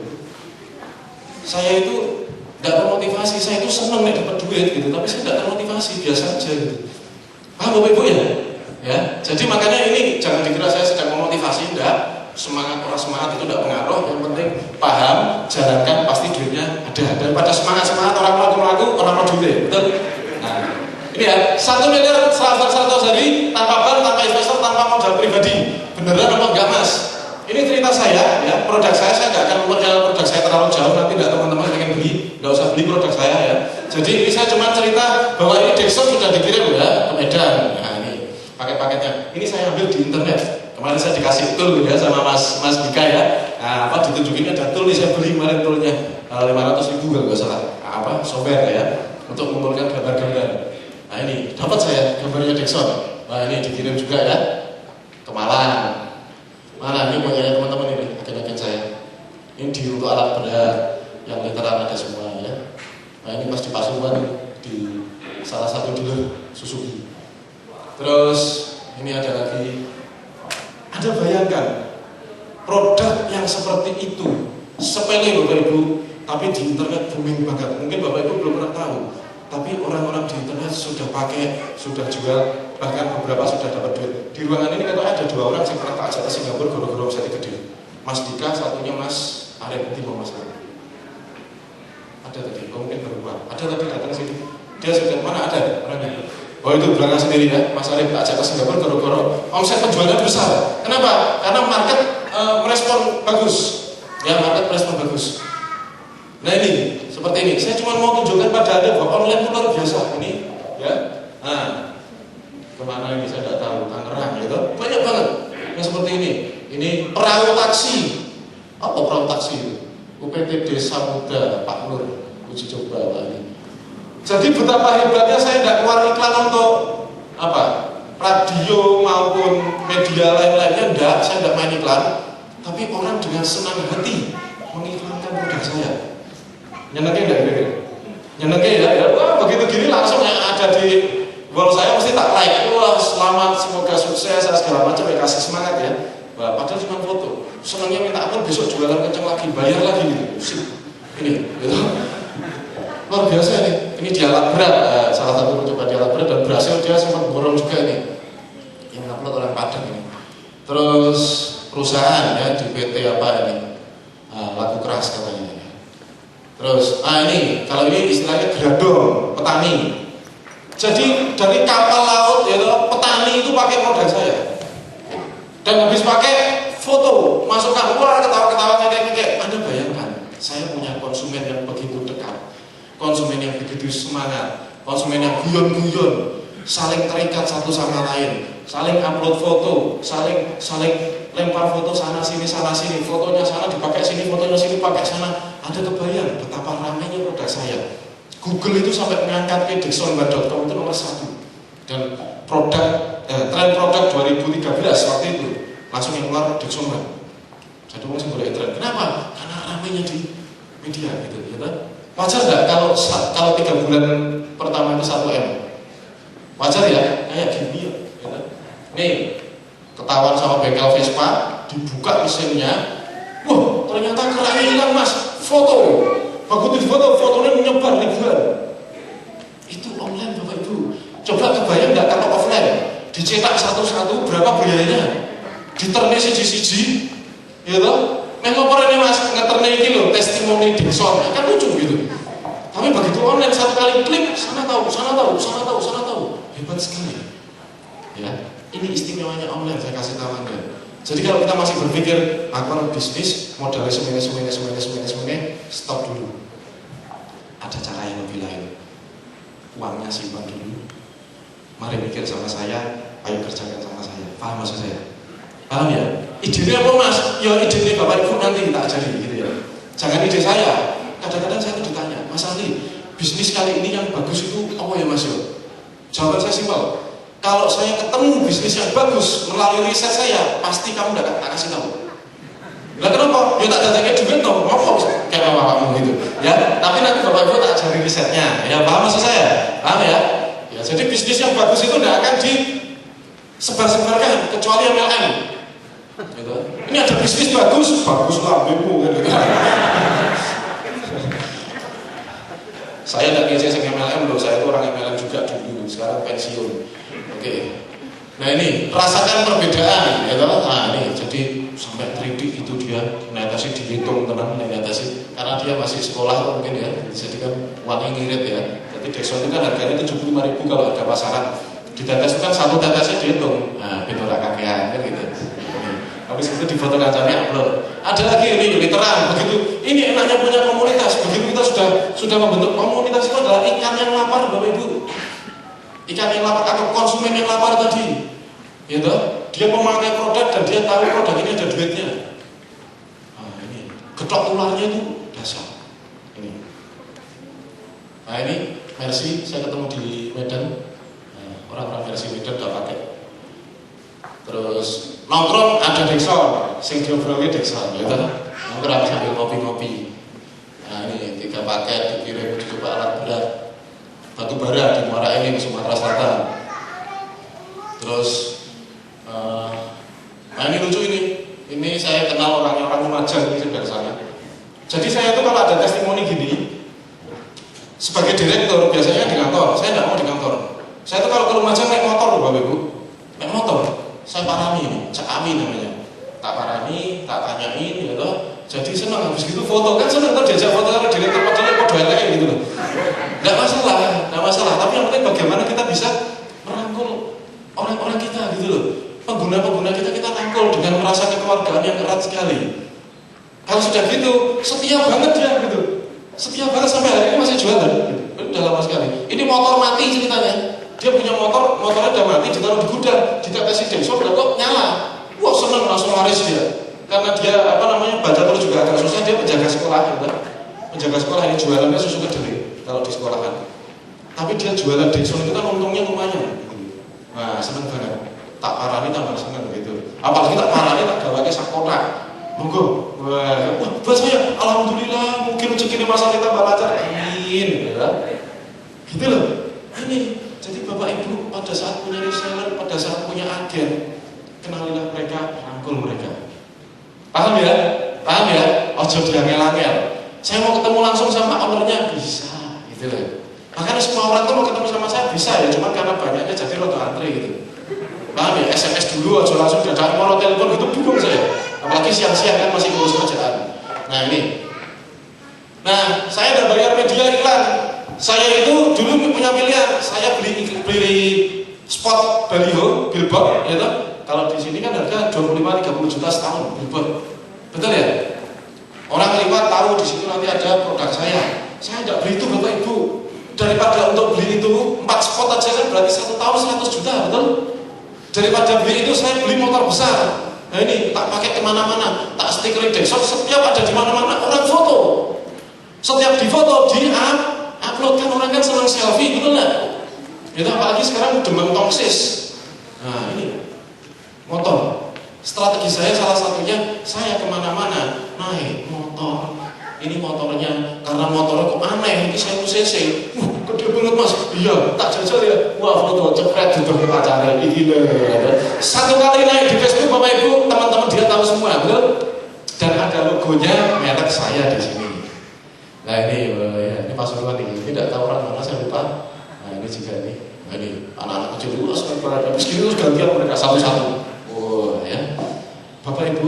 Saya itu tidak termotivasi, saya itu senang nih dapat duit gitu, tapi saya tidak termotivasi, biasa aja gitu. Paham Bapak Ibu ya? Ya, jadi makanya ini jangan dikira saya sedang memotivasi, enggak. Semangat orang semangat itu tidak pengaruh, yang penting paham, jalankan, pasti duitnya ada. Daripada semangat orang melaku orang mau duit, betul? Nah, ini ya, 1 miliar 100 hari tanpa bank, tanpa investor, tanpa modal pribadi. Beneran apa enggak Mas? Ini cerita saya, ya, produk saya nggak akan memperkenalkan produk saya terlalu jauh, nanti tidak teman-teman pengen beli, nggak usah beli produk saya ya. Jadi ini saya cuma cerita bahwa ini Dexon sudah dikirim ya ke Medan. Nah ini paket-paketnya, ini saya ambil di internet. Kemarin saya dikasih tool ya sama Mas Dika ya. Nah, apa ditunjukin ada tool nih, saya beli kemarin toolnya 500.000 kalau nggak salah. Apa software ya untuk mengumpulkan gambar-gambar. Nah ini dapat saya gambarnya Dexon. Nah ini dikirim juga ya ke Malang. Mana ini punya teman-teman ini agen-agen saya. Ini untuk alat berat yang literan ada semua ya. Nah ini pas di Pasuruan di salah satu dealer Suzuki. Terus ini ada lagi. Ada bayangkan produk yang seperti itu sepele Bapak Ibu, tapi di internet booming banget. Mungkin Bapak Ibu belum pernah tahu, tapi orang-orang di internet sudah pakai, sudah jual, bahkan beberapa sudah dapat duit. Di ruangan ini katanya ada 2 orang yang pernah tak ajak ke Singapura goro-goro bisa gede. Mas Dika, satunya Mas Arif, mau Mas Arif. Ada tadi, mungkin berubah. Ada tadi datang sini. Dia sudah mana ada orangnya? Oh itu belakang sendiri ya, Mas Arif ajak ke Singapura goro-goro omset penjualan besar. Kenapa? Karena market merespon bagus. Ya, market merespon bagus. Nah ini, seperti ini. Saya cuma mau tunjukkan pada Anda bahwa online itu luar biasa. Ini, ya. Nah, kemana ini saya tidak tahu. Tangerang, gitu. Banyak banget yang seperti ini. Ini perahu taksi. Apa perahu taksi itu? UPT Desa Muda Pak Nur. Uji coba Pak ini. Jadi betapa hebatnya saya tidak keluar iklan untuk apa radio maupun media lain-lainnya, enggak, saya tidak main iklan, tapi orang dengan senang hati mengiklankan produk saya. Nyenengnya enggak gitu? Nyenengnya ya, wah begitu gini langsung yang ada di wall saya mesti tak like, wah selamat, semoga sukses, segala macam, ya kasih semangat ya. Wah, padahal cuma foto, senangnya minta apa besok jualan kenceng lagi, bayar lagi gitu, sip, ini, gitu. Luar biasa ini di alat berat, salah satu mencoba di alat berat dan berhasil, dia sempat borong juga ini yang upload orang Padang ini. Terus perusahaan ya di PT apa ini, laku keras katanya ini. Terus ini kalau ini istilahnya gradong petani. Jadi dari kapal laut ya petani itu pakai produk saya dan habis pakai foto masukkan, wah ketawa-ketawa kayak Anda bayangkan saya punya konsumen yang begitu dekat, konsumen yang begitu semangat, konsumen yang guyon-guyon, saling terikat satu sama lain, saling upload foto, saling lempar foto sana sini, fotonya sana dipakai sini, fotonya sini pakai sana. Ada kebayang betapa ramainya produk saya. Google itu sampai mengangkat Dexon.com itu nomor 1 dan tren produk 2013 waktu itu langsung yang keluar Dexon. Jadi orang boleh tren. Kenapa? Karena ramainya di media gitu, ya. Wajar nggak kalau 3 bulan pertama itu 1M? Wajar ya? Kayak gini ya. Nih, ketahuan sama bengkel Vespa, dibuka mesinnya, wah ternyata kerannya hilang Mas. Foto, begitu foto, fotonya menyebar ribuan. Itu online Bapak Ibu. Coba kebayang nggak kalau offline, dicetak satu-satu berapa biayanya? Diterne siji-siji, ya toh? Mengopernya Mas, ngeterne ini loh, testimoni Dexon, kan lucu gitu. Tapi begitu online, satu kali klik, sana tahu, hebat sekali. Ya, ini istimewanya online, saya kasih tahu Anda. Jadi kalau kita masih berpikir akan bisnis modalnya semene, stop dulu. Ada cara yang lebih lain. Uangnya simpan dulu. Mari mikir sama saya, ayo kerjakan sama saya. Paham maksud saya? Paham ya? Idenya apa Mas? Ya idenya Bapak Ibu nanti kita ajari gitu ya. Jangan ide saya. Kadang-kadang saya tuh ditanya, Mas Ali, bisnis kali ini yang bagus itu apa ya Mas? Jawaban saya simpel. Kalau saya ketemu bisnis yang bagus melalui riset saya, pasti kamu tidak akan kasih tahu. Lah kenapa? Ya tak datangnya juga dong, mau kayak bapakmu gitu. Ya, tapi nanti Bapak Ibu tak ajari risetnya. Ya paham maksud saya? Paham ya? Ya Jadi bisnis yang bagus itu tidak akan disebar-sebarkan kecuali MLM. Gitu. Ini ada bisnis bagus lah ibu kan gitu. Saya tidak ngisi MLM loh, saya itu orang MLM juga dulu, sekarang pensiun. Oke. Nah ini rasakan perbedaan, ya toh. Nah ini jadi sampai 3D itu dia mengatasi dihitung tenang, mengatasi karena dia masih sekolah mungkin ya, jadi kan uangnya ngirit ya. Jadi Dexon itu kan harganya 75.000 kalau ada pasaran. Di tetes itu kan satu tetesnya dihitung, nah pintura kakean kan gitu. Habis itu di foto kacanya upload. Ada lagi ini literan begitu. Ini enaknya punya komunitas. Begitu kita sudah membentuk komunitas itu adalah ikan yang lapar Bapak Ibu. Ikan yang lapar atau konsumen yang lapar tadi, ya toh? Dia memakai produk dan dia tahu produk ini ada duitnya. Nah, ini getok ularnya itu dasar. Ini. Nah ini Mercy, saya ketemu di Medan. Nah, orang-orang Mercy Medan udah pakai. Terus nongkrong ada Dexon, sing diobrolnya Dexon, ya toh? Nongkrong sambil ngopi-ngopi. Nah ini 3 paket dikirim coba alat berat. Batu bara di Muara Enim, Sumatera Selatan. Terus, nah ini lucu ini. Ini saya kenal orang-orang Lumajang ini dari sana. Jadi saya itu kalau ada testimoni gini, sebagai direktur biasanya di kantor. Saya tidak mau di kantor. Saya itu kalau ke Lumajang naik motor loh Bapak Ibu, naik motor. Saya parani ini, Cak Ami namanya. Tak parani, tak tanyain, ya loh. Jadi senang habis gitu foto kan senang kalau diajak foto karena direktur padahal kok doang gitu loh. Nggak masalah. Tapi yang penting bagaimana kita bisa merangkul orang-orang kita gitu loh. Pengguna-pengguna kita rangkul dengan merasa kekeluargaan yang erat sekali. Kalau sudah gitu, setia banget dia gitu. Setia banget sampai hari ini masih jualan. Gitu. Udah lama sekali. Ini motor mati ceritanya. Dia punya motornya udah mati, ditaruh di gudang, ditetesi Dexon, kok nyala. Wah seneng langsung laris dia. Karena dia baca terus juga agak susah, dia penjaga sekolah gitu. Penjaga sekolah ini jualannya susu kedelai kalau di sekolahan. Tapi dia jualan Dexon itu kan untungnya lumayan gitu. Nah seneng banget. Tak parani tambah seneng gitu. Apalagi tak parani tak gawake sak kotak. Monggo. Wah, buat saya alhamdulillah mungkin rezeki masa kita tambah lancar. Amin ya. Gitu loh. Ini jadi Bapak Ibu pada saat punya reseller, pada saat punya agen, kenalilah mereka, rangkul mereka. Paham ya? Ojo diangel-angel. Saya mau ketemu langsung sama ownernya bisa, gitu loh. Makanya semua orang tuh mau ketemu sama saya bisa ya, cuma karena banyaknya jadi roto antri gitu. Paham ya? SMS dulu aja langsung datang mau telepon gitu bingung saya. Apalagi siang-siang kan masih ngurus kerjaan. Nah ini. Nah saya udah bayar media iklan. Saya itu dulu punya pilihan. Saya beli spot baliho, billboard, ya toh. Kalau di sini kan harga 25-30 juta setahun billboard. Betul ya? Orang lewat tahu di situ nanti ada produk saya. Saya tidak beli itu Bapak Ibu. Daripada untuk beli itu 4 spot aja kan berarti 1 tahun 100 juta, betul? Daripada beli itu saya beli motor besar. Nah ini tak pakai kemana-mana, tak stikerin Dexon, setiap ada di mana-mana orang foto. Setiap di foto di upload kan orang kan senang selfie, betul nggak? Itu apalagi sekarang demam toksis. Nah ini motor. Strategi saya salah satunya saya kemana-mana naik motor. Ini motornya karena motornya kok aneh. Ini saya cc. Gede banget mas. Iya. Tak jajal ya. Wah foto cepet juga ke pacarnya. Gila. Satu kali naik di Facebook Bapak Ibu, teman-teman dia tahu semua, betul? Dan ada logonya merek saya di sini. Nah ini, ini pasukan ini. Tidak tahu orang mana saya lupa. Nah ini juga ini. Nah ini anak-anak kecil dulu sekarang berada. Terus gini terus gantian mereka satu-satu. Oh ya, Bapak Ibu,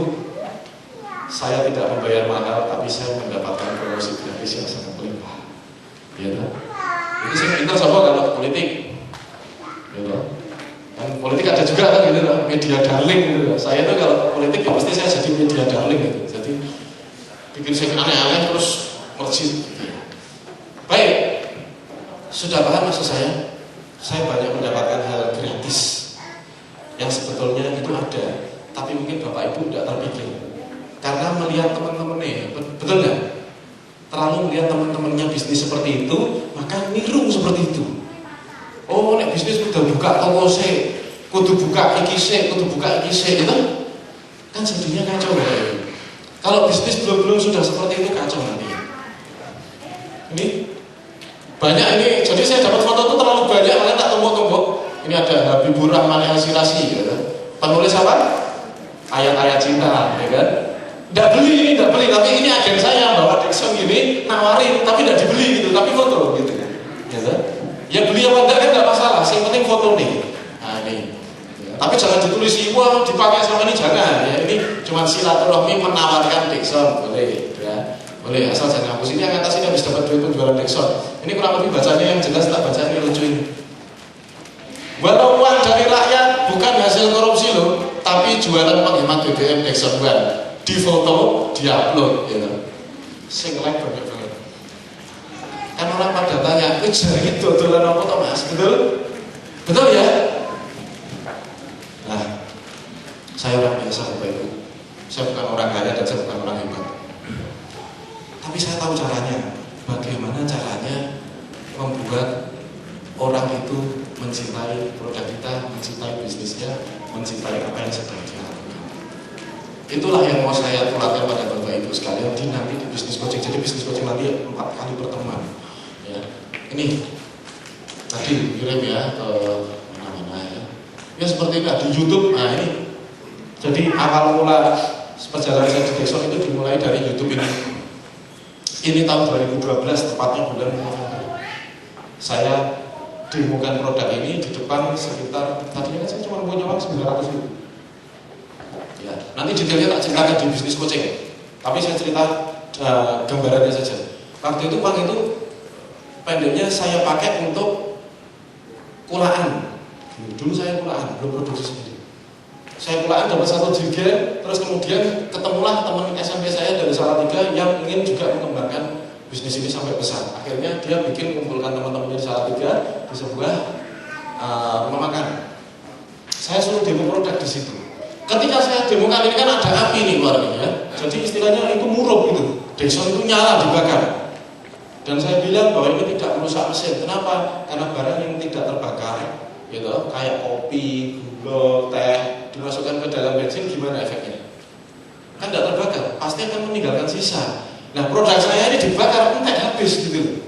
saya tidak membayar mahal, tapi saya mendapatkan promosi gratis yang sangat melimpah. Ya kan? Ini saya pintar sama kalau politik. Ya kan? Dan politik ada juga kan gitu, media darling gitu. Saya itu kalau politik ya pasti saya jadi media darling gitu. Jadi bikin saya aneh-aneh terus mercy. Baik, sudah paham maksud saya? Saya banyak mendapatkan hal gratis yang sebetulnya itu ada, tapi mungkin Bapak Ibu tidak terpikir karena melihat teman-temannya, betul nggak? Terlalu melihat teman-temannya bisnis seperti itu, maka niru seperti itu. Oh, nek bisnis udah buka toko se, kudu buka iki se, itu kan jadinya kacau ya. Kalau bisnis belum sudah seperti itu kacau nanti. Ini banyak ini, jadi saya dapat foto itu terlalu banyak, makanya tak tumpuk Ini ada Habibur Rahman El Sirasi, ya. Penulis apa? Ayat-ayat cinta, ya kan? Tidak beli, tapi ini agen saya bawa Dixon gini, nawarin, tapi tidak dibeli gitu, tapi foto gitu, ya. Ya beli apa enggak kan nggak masalah, yang penting foto nih. Nah ini. Tapi jangan ditulis, wah dipakai sama ini jangan. Ya ini cuma silaturahmi menawarkan Dixon, boleh, ya. Boleh, asal jangan hapus. Ini yang atas ini habis dapat duit penjualan Dixon. Ini kurang lebih bacanya yang jelas, tak baca ini lucu ini. Walau uang dari rakyat bukan hasil korupsi loh, tapi jualan penghemat BBM Dixon One. Di foto, diupload, gitu. Sing like banyak banget. Kan orang pada tanya, jari dodolan apa toh mas? Betul? Betul ya? Nah, saya orang biasa Bapak Ibu. Saya bukan orang kaya dan saya bukan orang hebat. Tapi saya tahu caranya. Bagaimana caranya membuat orang itu mencintai produk kita, mencintai bisnisnya, mencintai apa yang sedang dia lakukan. Itulah yang mau saya tularkan pada Bapak Ibu sekalian di nanti di bisnis coaching. Jadi bisnis coaching nanti 4 kali pertemuan. Ya, ini tadi kirim ya ke mana-mana ya. Ya seperti ini di YouTube. Nah ini. Jadi awal mula perjalanan saya di Dixon itu dimulai dari YouTube ini. Ini tahun 2012 tepatnya bulan November. Saya demokan produk ini di depan sekitar tadinya kan saya cuma punya uang 900.000. Ya, nanti detailnya tak ceritakan di bisnis coaching. Tapi saya cerita gambarannya saja. Waktu itu uang itu pendeknya saya pakai untuk kulaan. Dulu saya kulaan, belum produksi sendiri. Saya kulaan dapat 1 jigen, terus kemudian ketemulah teman SMP saya dari Salatiga yang ingin juga mengembangkan bisnis ini sampai besar. Akhirnya dia bikin kumpulkan teman-temannya di Salatiga di sebuah rumah makan. Saya suruh demo produk di situ. Ketika saya demokan ini kan ada api nih luarnya ya. Jadi istilahnya itu murup gitu. Dixon itu nyala dibakar. Dan saya bilang bahwa ini tidak merusak mesin. Kenapa? Karena barang yang tidak terbakar, gitu, kayak kopi, gula, teh, dimasukkan ke dalam bensin gimana efeknya? Kan tidak terbakar, pasti akan meninggalkan sisa. Nah produk saya ini dibakar, entek habis gitu.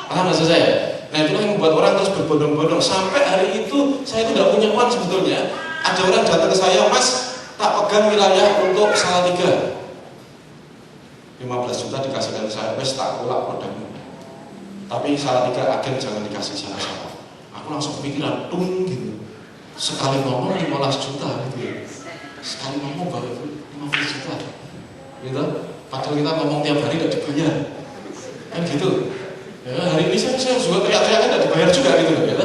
Paham maksud saya? Nah itulah yang membuat orang terus berbondong-bondong. Sampai hari itu saya itu tidak punya uang sebetulnya. Ada orang datang ke saya, mas tak pegang wilayah untuk Salatiga. 15 juta dikasihkan ke saya, wes tak kulak produkmu. Tapi Salatiga agen jangan dikasih siapa-siapa. Aku langsung kepikiran, tung gitu. Sekali ngomong 15 juta gitu ya. Sekali ngomong baru 15 juta gitu. Padahal kita ngomong tiap hari tidak dibayar. Kan gitu. Ya, hari ini saya juga teriak-teriak tidak dibayar juga gitu ya.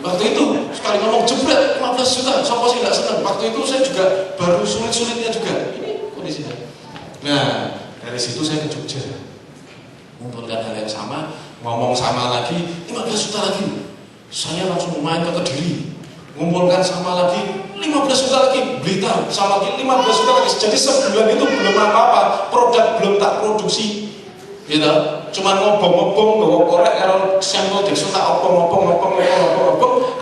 Waktu itu sekali ngomong jebret 15 juta, siapa sih nggak senang. Waktu itu saya juga baru sulit-sulitnya juga. Ini kondisinya. Nah, dari situ saya ke Jogja. Mengumpulkan hal yang sama, ngomong sama lagi 15 juta lagi. Saya langsung main ke Kediri. Mengumpulkan sama lagi 15 juta lagi. Blitar sama lagi 15 juta lagi. Jadi sebulan itu belum apa-apa, produk belum tak produksi. Gitu. Cuman ngobong-ngobong bawa korek karo sampel Dixon tak ngobong.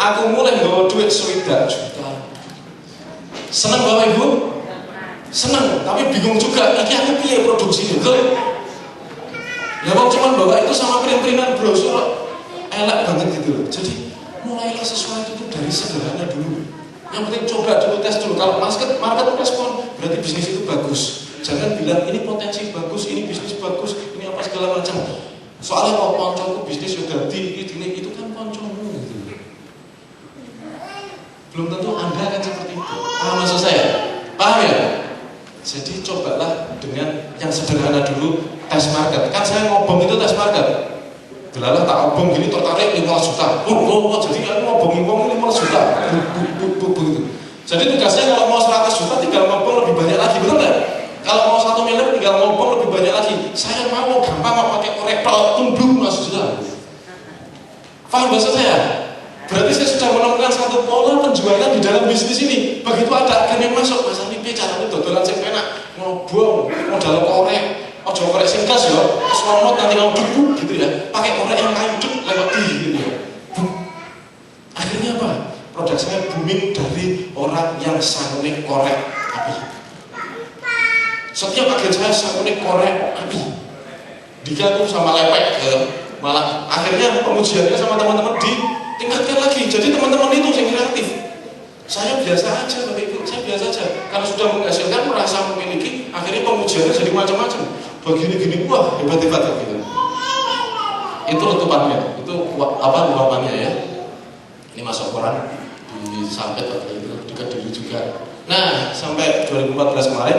Aku mulai bawa duit 1 juta. Seneng Bapak Ibu? Seneng, tapi bingung juga. Ini aku piye produksi itu? Ya kok cuman bawa itu sama print-printan brosur elek banget gitu loh. Jadi mulailah sesuatu itu dari sederhana dulu. Yang penting coba dulu, tes dulu. Kalau market respon, berarti bisnis itu bagus. Jangan bilang ini potensi bagus, ini bisnis bagus, ini apa segala macam. Soalnya kalau poncoku bisnis sudah ini itu kan poncomu gitu. Belum tentu Anda akan seperti itu. Paham maksud saya? Paham ya? Jadi cobalah dengan yang sederhana dulu, tes market. Kan saya ngobong itu tes market. Gelalah tak ngobong gini tertarik 15 juta. Jadi aku ngobongin uang 15 juta. Begitu. Jadi tugasnya kalau mau 100 juta tinggal ngobong lebih banyak lagi, betul nggak? Kalau mau 1 miliar tinggal ngobong lebih banyak lagi. Saya mau gampang mau pakai korek tumbuh mas sudah. Paham maksud saya? Berarti saya sudah menemukan satu pola penjualan di dalam bisnis ini. Begitu ada agen yang masuk, mas ini caranya dodolan sing penak, ngobong, modal korek, ojo korek sing gas ya, keselomot nanti ngobong gitu ya. Pakai korek yang kayu lewat gitu ya. Akhirnya apa? Produk saya booming dari orang yang sangunik korek api. Setiap agen saya sangunik korek api. Dia tuh sama lepek malah akhirnya pengujiannya sama teman-teman di tingkatkan lagi. Jadi teman-teman itu yang kreatif. Saya biasa aja Bapak Ibu, saya biasa aja. Karena sudah menghasilkan, merasa memiliki, akhirnya pengujiannya jadi macam-macam. Begini-gini, wah hebat-hebat gitu. Itu letupannya, itu apa luapannya ya. Ini masuk koran disampet waktu itu dekat diri juga. Nah sampai 2014 kemarin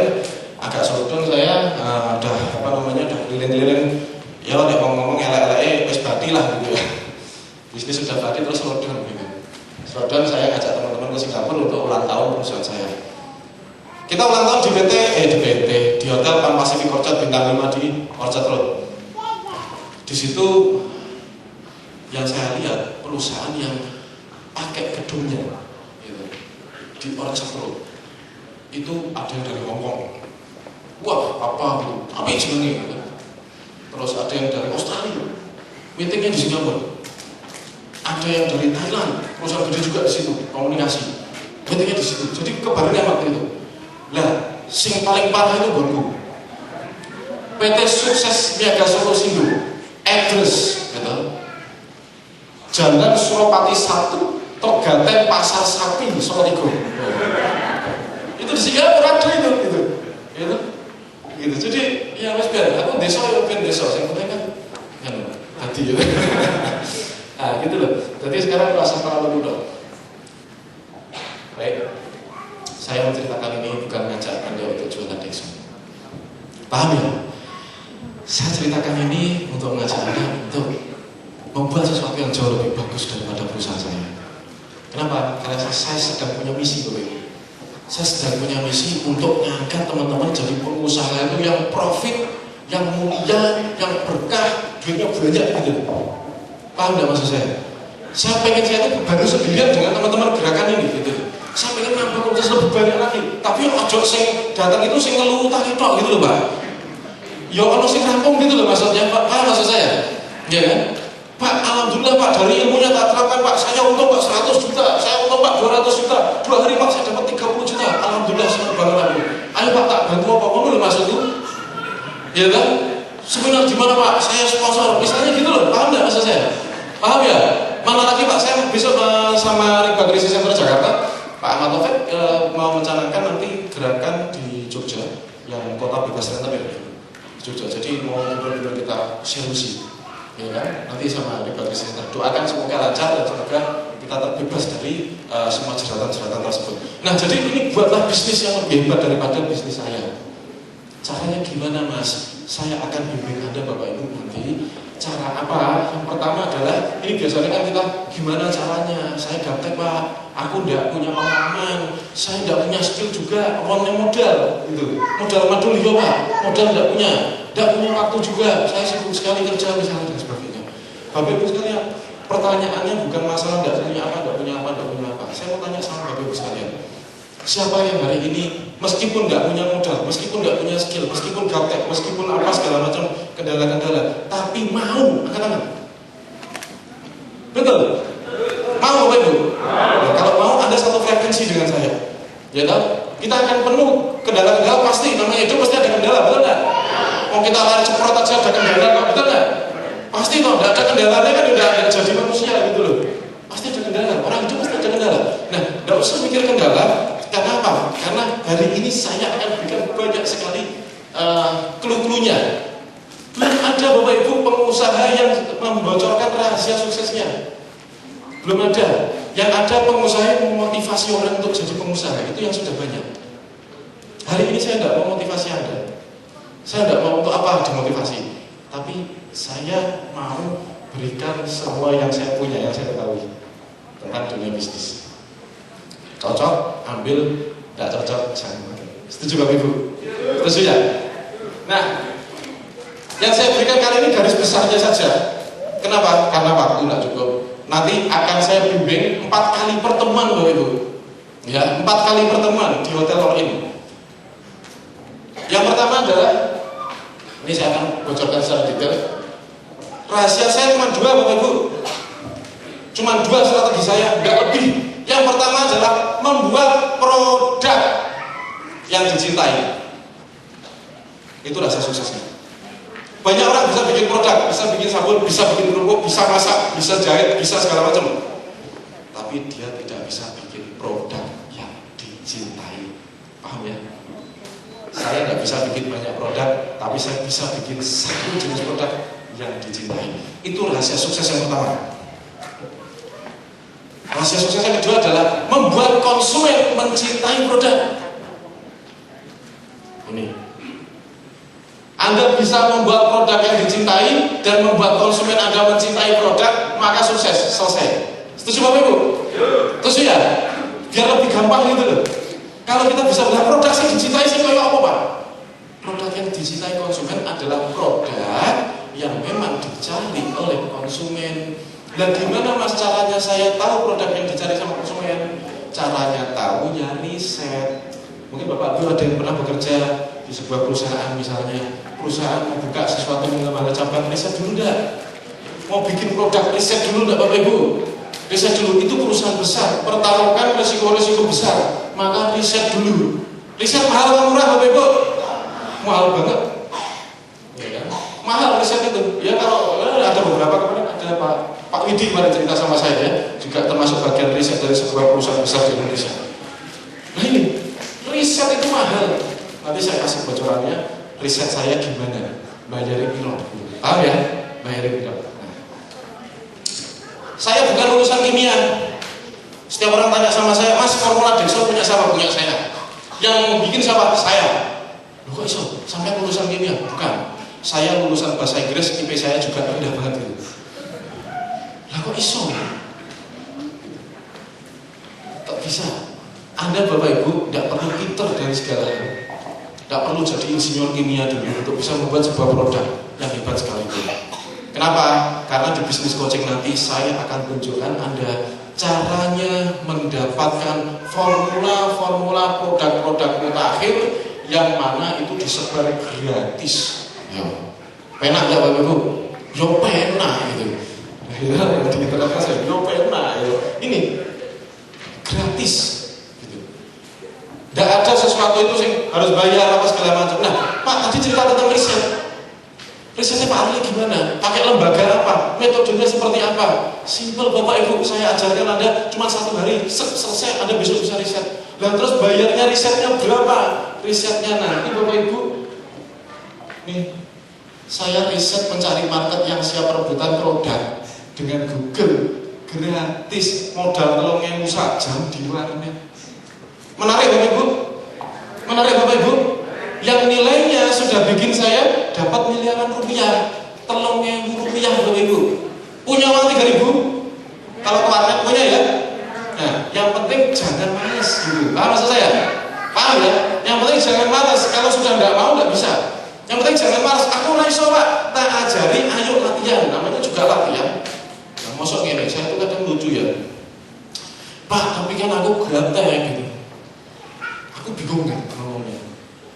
agak surutun saya udah apa namanya udah keliling-keliling ya udah ngomong-ngomong elek-elek wis bati lah gitu ya. Bisnis sudah bati terus surutun gitu. Surutun saya ngajak teman-teman ke Singapura untuk ulang tahun perusahaan saya. Kita ulang tahun di di Hotel Pan Pacific Orchard bintang 5 di Orchard Road. Di situ yang saya lihat perusahaan yang pakai gedungnya gitu, di Orchard Road itu ada yang dari Hong Kong, wah apa gitu, tapi jenenge gitu. Terus ada yang dari Australia, meetingnya di Singapura. Ada yang dari Thailand, perusahaan gede juga di situ, komunikasi, meetingnya di situ. Jadi kebarannya waktu itu. Lah, sing paling parah itu gonku. PT Sukses Niaga Solusindo, address, gitu. Jalan Suropati 1, Togaten Pasar Sapi, Solotigo. Itu di Singapura ada itu, gitu. Jadi ya mas biar aku desa ya ben desa, saya penting kan hati gitu. Nah gitu loh. Jadi sekarang merasa terlalu mudah. Baik, saya menceritakan ini bukan ngajak Anda untuk jualan Dexo. Paham ya? Saya ceritakan ini untuk mengajak Anda untuk membuat sesuatu yang jauh lebih bagus daripada perusahaan saya. Kenapa? Karena saya sedang punya misi, Bapak Ibu. Saya sedang punya misi untuk mengangkat teman-teman jadi pengusaha itu yang profit, yang mulia, yang berkah, duitnya banyak gitu. Paham nggak maksud saya? Saya pengen saya itu berbagi sendirian dengan teman-teman gerakan ini gitu. Saya pengen nambah komunitas lebih banyak lagi. Tapi ojo sing datang itu sing ngeluh tak tok gitu loh Pak. Ya kalau sing rampung gitu loh maksudnya Pak. Paham maksud saya? Ya kan? Pak, alhamdulillah Pak, dari ilmunya tak terapkan Pak, saya untung Pak 100 juta, saya untung Pak 200 juta, 2 hari Pak saya dapat 30 juta, alhamdulillah senang banget Pak. Ayo Pak tak bantu apa kamu loh maksudku, ya kan? Seminar di mana Pak? Saya sponsor, misalnya gitu loh, paham nggak maksud saya? Paham ya? Mana lagi Pak? Saya besok sama Riba Krisis Center Jakarta, Pak Ahmad Taufik mau mencanangkan nanti gerakan di Jogja, yang kota bebas rental ya, Jogja. Jadi mau ngobrol kita solusi. Ya kan? Nanti sama Riba Krisis Center doakan semoga lancar dan semoga kita terbebas dari semua jeratan-jeratan tersebut. Nah jadi ini buatlah bisnis yang lebih hebat daripada bisnis saya. Caranya gimana Mas? Saya akan bimbing Anda Bapak Ibu nanti. Cara apa? Yang pertama adalah ini biasanya kan kita gimana caranya? Saya gaptek Pak, aku tidak punya pengalaman, saya tidak punya skill juga, uangnya modal gitu. Modal madul ya Pak, modal tidak punya waktu juga, saya sibuk sekali kerja misalnya dan sebagainya. Bapak Ibu sekalian, pertanyaannya bukan masalah tidak punya apa. Saya mau tanya sama Bapak Ibu sekalian, siapa yang hari ini meskipun nggak punya modal, meskipun nggak punya skill, meskipun gaptek, meskipun apa segala macam kendala-kendala, tapi mau angkat tangan? Betul? Mau Bapak Ibu? Nah, kalau mau Anda satu frekuensi dengan saya, ya kan? Kita akan penuh kendala-kendala pasti, namanya hidup pasti ada kendala, betul nggak? Mau kita lari ceprot aja ada kendala, betul nggak? Pasti toh, nggak ada kendalanya kan udah jadi manusia gitu loh. Pasti ada kendala, orang hidup pasti ada kendala. Nah, nggak usah mikir kendala. Karena apa? Karena hari ini saya akan berikan banyak sekali clue-cluenya. Belum ada Bapak Ibu pengusaha yang membocorkan rahasia suksesnya. Belum ada. Yang ada pengusaha yang memotivasi orang untuk jadi pengusaha. Itu yang sudah banyak. Hari ini saya tidak mau motivasi Anda. Saya tidak mau untuk apa dimotivasi. Tapi saya mau berikan semua yang saya punya, yang saya ketahui tentang dunia bisnis. Cocok, ambil, tidak cocok, jangan pakai. Setuju Bapak Ibu? Setuju ya? Nah, yang saya berikan kali ini garis besarnya saja. Kenapa? Karena waktu tidak cukup. Nanti akan saya bimbing 4 kali pertemuan Bapak Ibu. Ya, 4 kali pertemuan di Hotel All In. Yang pertama adalah, ini saya akan bocorkan secara detail. Rahasia saya cuma 2 Bapak Ibu. Cuma 2 strategi saya, nggak lebih. Yang pertama adalah membuat produk yang dicintai. Itu rasa suksesnya. Banyak orang bisa bikin produk, bisa bikin sabun, bisa bikin kerupuk, bisa masak, bisa jahit, bisa segala macam. tapi dia tidak bisa bikin produk yang dicintai. Paham ya? Saya nggak bisa bikin banyak produk, tapi saya bisa bikin satu jenis produk yang dicintai. Itu rahasia sukses yang pertama. Rahasia sukses yang kedua adalah membuat konsumen mencintai produk. Ini, Anda bisa membuat produk yang dicintai dan membuat konsumen Anda mencintai produk, maka sukses, selesai. Setuju Bapak Ibu? Setuju ya? Biar lebih gampang gitu loh. Kalau kita bisa bilang produk yang dicintai sih kayak apa Pak? Produk yang dicintai konsumen adalah produk yang memang dicari oleh konsumen. Dan gimana mas caranya saya tahu produk yang dicari sama konsumen? Caranya tahu ya riset. Mungkin Bapak Ibu ada yang pernah bekerja di sebuah perusahaan misalnya. Perusahaan mau buka sesuatu mengambil cabang, riset dulu enggak? Mau bikin produk, riset dulu enggak Bapak Ibu? Riset dulu, itu perusahaan besar, pertaruhkan resiko-resiko besar, maka riset dulu. Riset mahal atau murah Bapak Ibu? Mahal banget ya kan? Mahal riset itu. Ya kalau ada beberapa kemarin ada Pak Widi kemarin cerita sama saya ya, juga termasuk bagian riset dari sebuah perusahaan besar di Indonesia. Nah ini, riset itu mahal. Nanti saya kasih bocorannya, riset saya gimana? Bayarin kilo. Paham ya? Bayarin kilo. Nah. Saya bukan lulusan kimia. Setiap orang tanya sama saya, mas formula Dexol punya siapa? Punya saya. Yang bikin siapa? Saya. Loh kok iso? Sampai lulusan kimia? Bukan. Saya lulusan bahasa Inggris, IP saya juga rendah banget gitu. Lah kok iso? Tak bisa. Anda Bapak Ibu tidak perlu pinter dari segala hal. Tidak perlu jadi insinyur kimia dulu untuk bisa membuat sebuah produk yang hebat sekali. Kenapa? Karena di bisnis coaching nanti saya akan tunjukkan Anda caranya mendapatkan formula-formula produk-produk mutakhir yang mana itu disebar gratis. Yo, penak nggak Bapak Ibu? Yo penak gitu. Ya, di internet saya yo penak. Ini gratis. Tidak ada sesuatu itu sih harus bayar apa segala macam. Nah, Pak tadi cerita tentang riset. Risetnya Pak Ali gimana? Pakai lembaga apa? Metodenya seperti apa? Simpel Bapak Ibu, saya ajarkan Anda cuma 1 hari, selesai Anda besok bisa riset. Dan terus bayarnya risetnya berapa? Risetnya nanti Bapak Ibu, nih saya riset mencari market yang siap rebutan produk dengan Google gratis, modal 3.000 saja di warnet. Menarik Bapak Ibu? Menarik Bapak Ibu? Yang nilainya sudah bikin saya dapat miliaran rupiah. 3.000 rupiah Bapak Ibu. Punya uang 3.000? Kalau ke warnet punya ya? Nah, yang penting jangan malas gitu. Paham maksud saya? Paham ya? Yang penting jangan malas. Kalau sudah tidak mau tidak bisa. Yang penting jangan malas. Aku raiso Pak, tak ajari, ayo latihan. Namanya juga latihan. Nah, masuk gini, saya itu kadang lucu ya. Pak, tapi kan aku ganteng gitu. Aku bingung kan ngomongnya.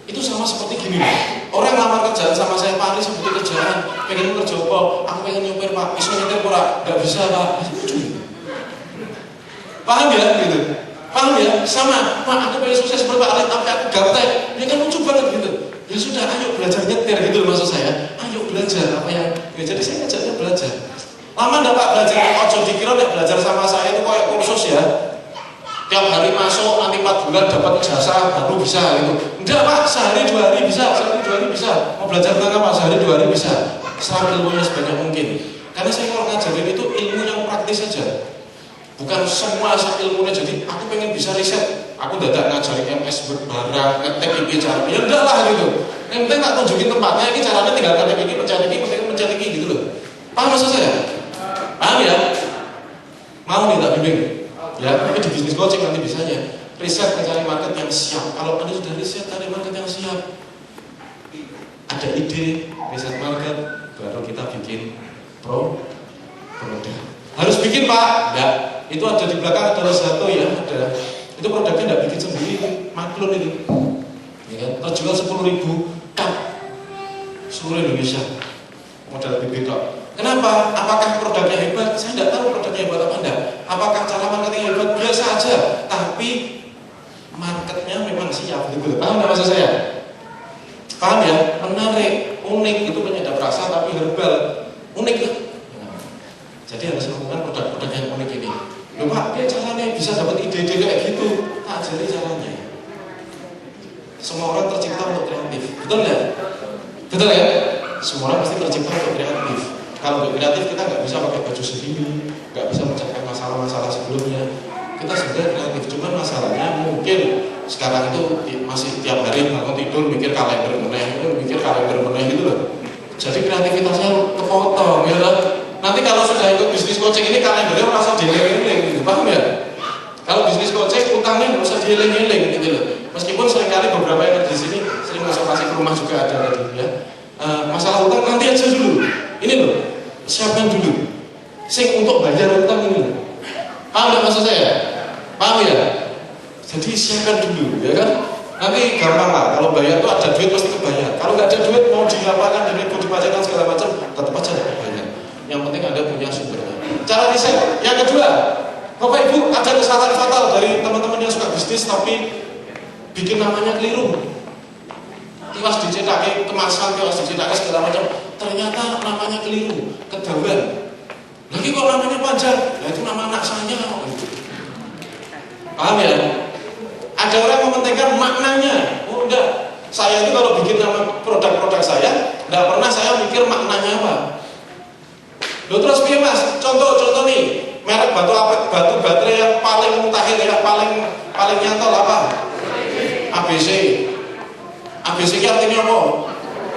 Itu sama seperti gini Pak. Orang lamar kerjaan sama saya, Pak, ini sebutin kerjaan, pengen kerja apa? Aku pengen nyopir Pak, bisa nyetir Pak? Gak bisa Pak. Paham ya gitu? Paham ya? Sama, Pak, aku pengen sukses seperti Pak Ali, tapi aku gaptek. Ya kan lucu banget gitu. Ya sudah, ayo belajar nyetir gitu maksud saya. Ayo belajar apa yang ya, jadi saya ngajaknya belajar. Lama enggak Pak belajar? Ojo dikira nek belajar sama saya itu kayak kursus ya. Tiap hari masuk, nanti 4 bulan dapat ijazah baru bisa gitu. Enggak Pak, sehari 2 hari bisa, sehari 2 hari bisa. Mau belajar tentang apa? Sehari 2 hari bisa. Serap ilmunya sebanyak mungkin. Karena saya kalau ngajarin itu ilmu yang praktis saja. Bukan semua asal ilmunya. Jadi aku pengen bisa riset. Aku dadak ngajarin MS Word barang, ngetek ini cara. Ya enggak lah gitu. Yang penting tak tunjukin tempatnya. Ini caranya tinggal ngetek ini, pencet ini gitu loh. Paham maksud saya? Paham ya? Mau nih tak bimbing? Ya, tapi di bisnis coaching nanti bisanya riset mencari market yang siap. Kalau Anda sudah riset cari market yang siap, ada ide riset market, baru kita bikin produk. Harus bikin Pak? Enggak. Itu ada di belakang ada satu ya, ada. Itu produknya enggak bikin sendiri, maklun itu. Ya kan? Terjual 10.000 cup seluruh Indonesia. Modal bibit kok. Kenapa? Apakah produknya hebat? Saya tidak tahu produknya hebat apa enggak. Apakah cara marketing hebat? Biasa aja. Tapi marketnya memang siap. Gitu. Paham nggak maksud saya? Paham ya? Menarik, unik. Itu penyedap rasa tapi herbal. Unik kan? Nah, jadi harus menggunakan produk-produk yang unik ini. Loh Pak, dia caranya bisa dapat ide-ide kayak gitu. Tak ajari caranya. Semua orang tercipta untuk kreatif, betul nggak? Betul ya? Semua orang pasti tercipta untuk kreatif. Kalau untuk kreatif kita nggak bisa pakai baju sendiri, nggak bisa mencegah masalah-masalah sebelumnya. Kita sebenarnya kreatif, cuman masalahnya mungkin sekarang itu masih tiap hari bangun tidur mikir kalender meneh gitu loh. Jadi kreativitasnya kepotong, ya loh. Nanti kalau sudah ikut bisnis coaching ini kalendernya merasa dieling-eling, gitu, paham ya? Kalau bisnis coaching utangnya nggak usah dieling-eling gitu loh. Meskipun seringkali beberapa yang ada di sini sering konsultasi ke rumah juga ada tadi ya. Masalah utang nanti aja dulu. Ini loh, siapkan dulu. Sing untuk bayar utang ini loh. Paham nggak maksud saya? Paham ya? Jadi siapkan dulu, ya kan? Nanti gampang lah. Kalau bayar tuh ada duit pasti kebayar. Kalau nggak ada duit mau dilapakan dan mau dipajakan segala macam, tetap aja nggak kebayar. Yang penting Anda punya sumbernya. Cara riset. Yang kedua, Bapak Ibu ada kesalahan fatal dari teman-teman yang suka bisnis tapi bikin namanya keliru. Tiwas dicetak, kemasan, tiwas dicetak segala macam. Ternyata namanya keliru, ketahuan. Lagi kok namanya panjang? Nah itu nama anak saya. Paham ya? Ada orang mementingkan maknanya. Oh enggak, saya itu kalau bikin nama produk-produk saya, enggak pernah saya mikir maknanya apa. Loh terus piye Mas? Contoh nih, merek batu baterai yang paling mutakhir, yang paling nyantol apa? ABC. ABC ini artinya apa?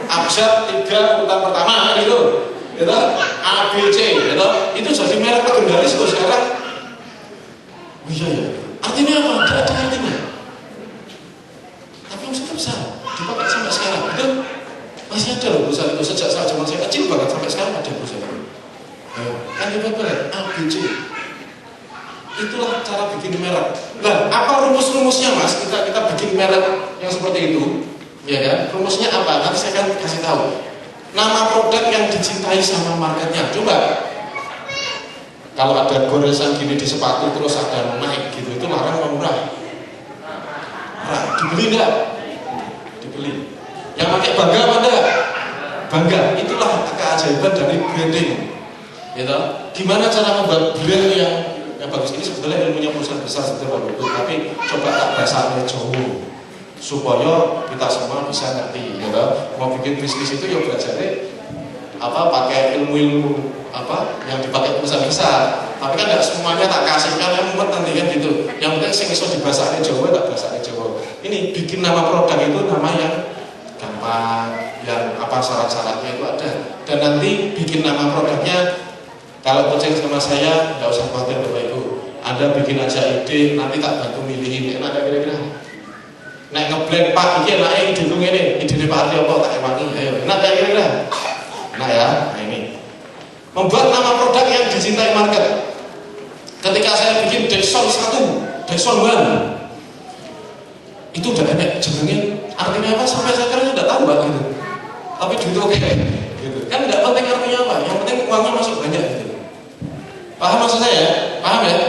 Abjad 3 urutan pertama gitu. Gitu. ABC gitu. Itu jadi merek legendaris kok sekarang. Oh iya ya. Artinya apa? Tidak ada artinya. Tapi maksudnya besar, dipakai sampai sekarang. Itu masih ada loh perusahaan itu sejak saat zaman saya kecil banget sampai sekarang ada perusahaan itu. Kan hebat banget, ABC. Itulah cara bikin merek. Nah, apa rumus-rumusnya Mas? Kita bikin merek yang seperti itu, ya kan? Rumusnya apa? Nanti saya akan kasih tahu. Nama produk yang dicintai sama marketnya. Coba. Kalau ada goresan gini di sepatu terus ada naik gitu, itu larang apa murah? Murah. Dibeli enggak? Dibeli. Yang pakai bangga apa enggak? Bangga. Itulah keajaiban dari branding. Gitu. Gimana cara membuat brand yang bagus ini? Sebetulnya ilmunya perusahaan besar sebetulnya bagus, tapi coba tak bahasanya jauh supaya kita semua bisa ngerti. Gitu. Mau bikin bisnis itu ya belajarnya pakai ilmu-ilmu yang dipakai perusahaan besar. Tapi kan tidak semuanya tak kasihkan yang mumet nanti kan gitu. Yang penting sing iso dibahasane Jawa tak bahasane Jawa. Ini bikin nama produk itu nama yang gampang, yang syarat-syaratnya itu ada. Dan nanti bikin nama produknya, kalau coaching sama saya nggak usah khawatir Bapak Ibu. Anda bikin aja ide, nanti tak bantu milihin. Enak ada kira-kira? Nek ngeblend Pak, iki enake ide ngene, idene Pak Arti apa tak ewangi. Ayo, enak kira-kira? Nah ya, nah ini membuat nama produk yang dicintai market. Ketika saya bikin Dexon 1, Dexon 1, itu udah enak jenengin artinya apa sampai sekarang udah tahu Mbak gitu. Tapi duit oke, gitu. Kan nggak penting artinya apa, yang penting uangnya masuk banyak gitu. Paham maksud saya? Paham ya?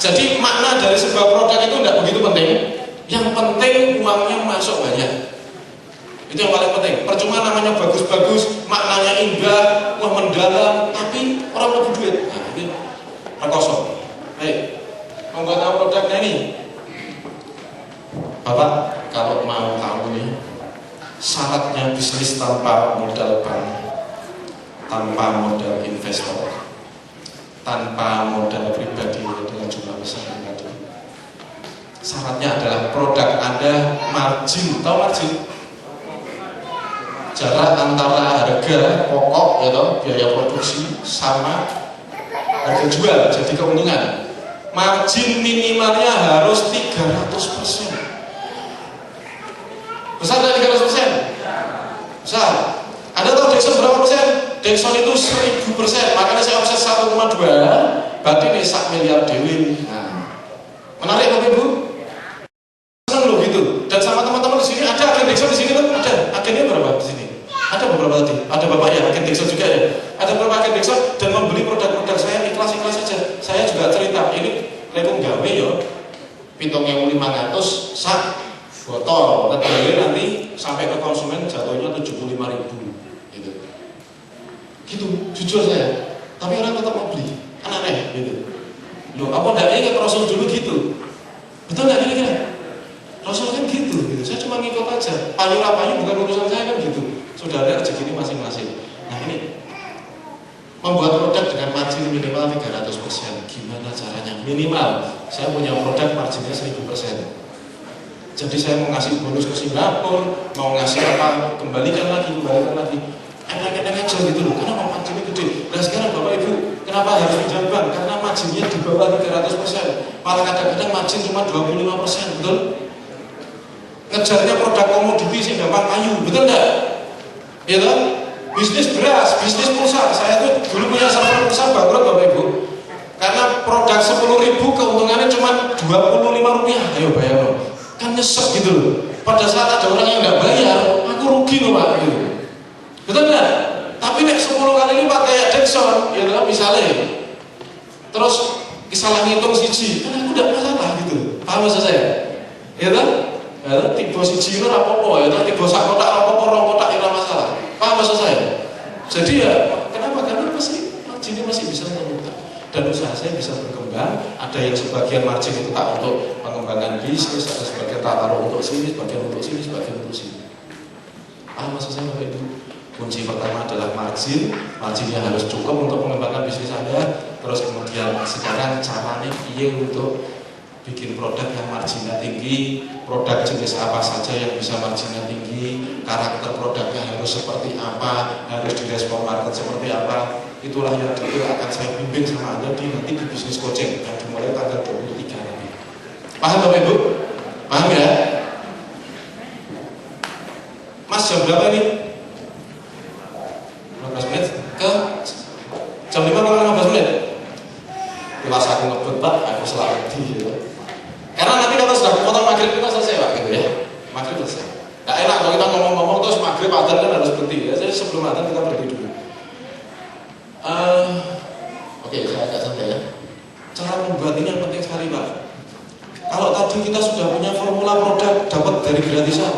Jadi makna dari sebuah produk itu nggak begitu penting. Yang penting uangnya masuk banyak. Itu yang paling penting. Percuma namanya bagus-bagus, maknanya indah, wah mendalam, tapi orang lebih duit. Nah, ini rekoso. Baik, membuat nama produknya ini. Bapak, kalau mau tahu nih, syaratnya bisnis tanpa modal bank, tanpa modal investor, tanpa modal pribadi dengan jumlah besar tadi. Syaratnya adalah produk Anda margin, tahu margin? Jarak antara harga pokok ya biaya produksi sama harga jual, jadi keuntungan. Margin minimalnya harus 300%. Besar dari 300%? Besar. Anda tahu Dexon berapa persen? Dexon itu 1000%. Makanya saya omset 1,2, berarti ini 1 miliar dewi. Nah, menarik Bapak Ibu? Senang loh gitu. Dan sama teman-teman di sini ada agen Dexon di sini kan? Ada. Agennya berapa di sini? Ada beberapa tadi. Ada Bapak ya, agen Dexon juga ya. Ada beberapa agen Dexon dan membeli produk-produk saya ikhlas-ikhlas saja. Saya juga cerita ini lekung gawe yo 7.500 sak botol. Tetapi nanti sampai ke konsumen jatuhnya 75.000 gitu. Gitu, jujur saya. Tapi orang tetap mau beli. Kan aneh gitu. Loh, apa enggak ingat Rasul dulu gitu? Betul nggak kira-kira? Rasul kan gitu. Saya cuma ngikut aja. Payu rapayu bukan urusan saya kan gitu. Sudah ada rezeki masing-masing. Nah ini membuat produk dengan margin minimal 300%. Gimana caranya? Minimal. Saya punya produk marginnya 1000%. Jadi saya mau ngasih bonus ke Singapura, mau ngasih apa, kembalikan lagi. Enak-enak aja gitu loh. Kenapa marginnya gede? Nah sekarang Bapak Ibu, kenapa harus pinjam bank? Karena marginnya di bawah 300%. Malah kadang-kadang margin cuma 25%, betul? Ngejarnya produk komoditi sih gampang kayu, betul nggak? Ya kan? Bisnis beras, bisnis pulsa. Saya tuh dulu punya server pulsa bangkrut Bapak Ibu. Karena produk 10.000 keuntungannya cuma 25 rupiah. Ayo bayar loh. Kan nyesek gitu loh. Pada saat ada orang yang nggak bayar, aku rugi loh Pak. Gitu. Betul nggak? Tapi nek 10 kali ini pakai Dexon, ya kan misalnya. Terus salah ngitung siji, kan aku tidak masalah gitu. Paham maksud saya? Ya kan? Ya, tiba siji itu apa-apa, ya kan? Tiba sak kotak apa-apa, rong kotak itu masalah. Paham maksud saya? Jadi ya, kenapa? Karena margin masih bisa memutar. Dan usaha saya bisa berkembang. Ada yang sebagian margin itu tak untuk pengembangan bisnis, ada sebagian tak taruh untuk sini, sebagian untuk sini, sebagian untuk sini. Paham maksud saya Bapak Ibu? Kunci pertama adalah marginnya harus cukup untuk mengembangkan bisnis Anda. Terus kemudian sekarang caranya untuk bikin produk yang marginnya tinggi, produk jenis apa saja yang bisa marginnya tinggi, karakter produknya harus seperti apa, harus direspon market seperti apa. Itulah yang detail akan saya bimbing sama Anda nanti di bisnis coaching yang dimulai tanggal 23 nanti. Paham Bapak Ibu? Paham ya? Mas jam berapa ini? 15 menit ke jam 5 atau 15 menit? Pas aku ngebut Pak, aku selalu ya. Karena nanti kalau sudah potong maghrib kita selesai Pak gitu ya. Maghrib selesai. Gak enak kalau kita ngomong-ngomong terus maghrib adzan kan harus berhenti ya. Jadi sebelum adzan kita berhenti dulu. Oke, saya agak santai ya. Cara membuat ini yang penting sekali Pak. Kalau tadi kita sudah punya formula produk dapat dari gratisan,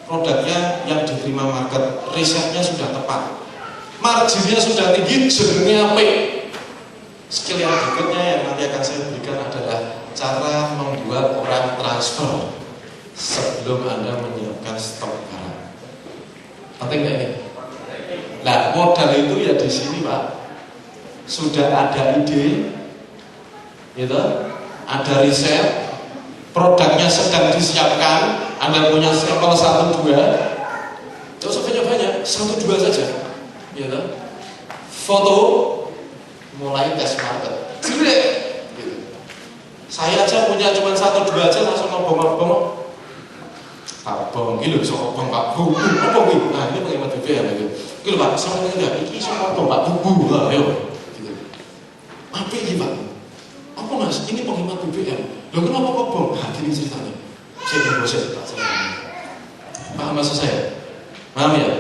produknya yang diterima market, risetnya sudah tepat, marginnya sudah tinggi, jenengnya apik. Skill yang berikutnya yang nanti akan saya berikan adalah cara membuat orang transfer sebelum Anda menyiapkan stok barang. Penting nggak ini? Nah, modal itu ya di sini Pak. Sudah ada ide, gitu, ada riset, produknya sedang disiapkan. Anda punya sampel 1-2, tidak usah banyak-banyak, 1-2 saja, gitu. Foto, mulai tes market. Gitu. Saya aja punya cuma 1-2 aja langsung ngobong-ngobong. Pak Bong, gitu bisa ngobong Pak Bu, ngobong gitu. Nah ini penghemat BBM gitu. Gitu Pak, sama enggak, ini bisa ngobong Pak Bu, ayo. Gitu. Apa ini Pak? Apa Mas? Ini penghemat BBM. Loh kenapa ngobong? Nah gini ceritanya. Saya bosan Pak. Paham maksud saya? Paham ya?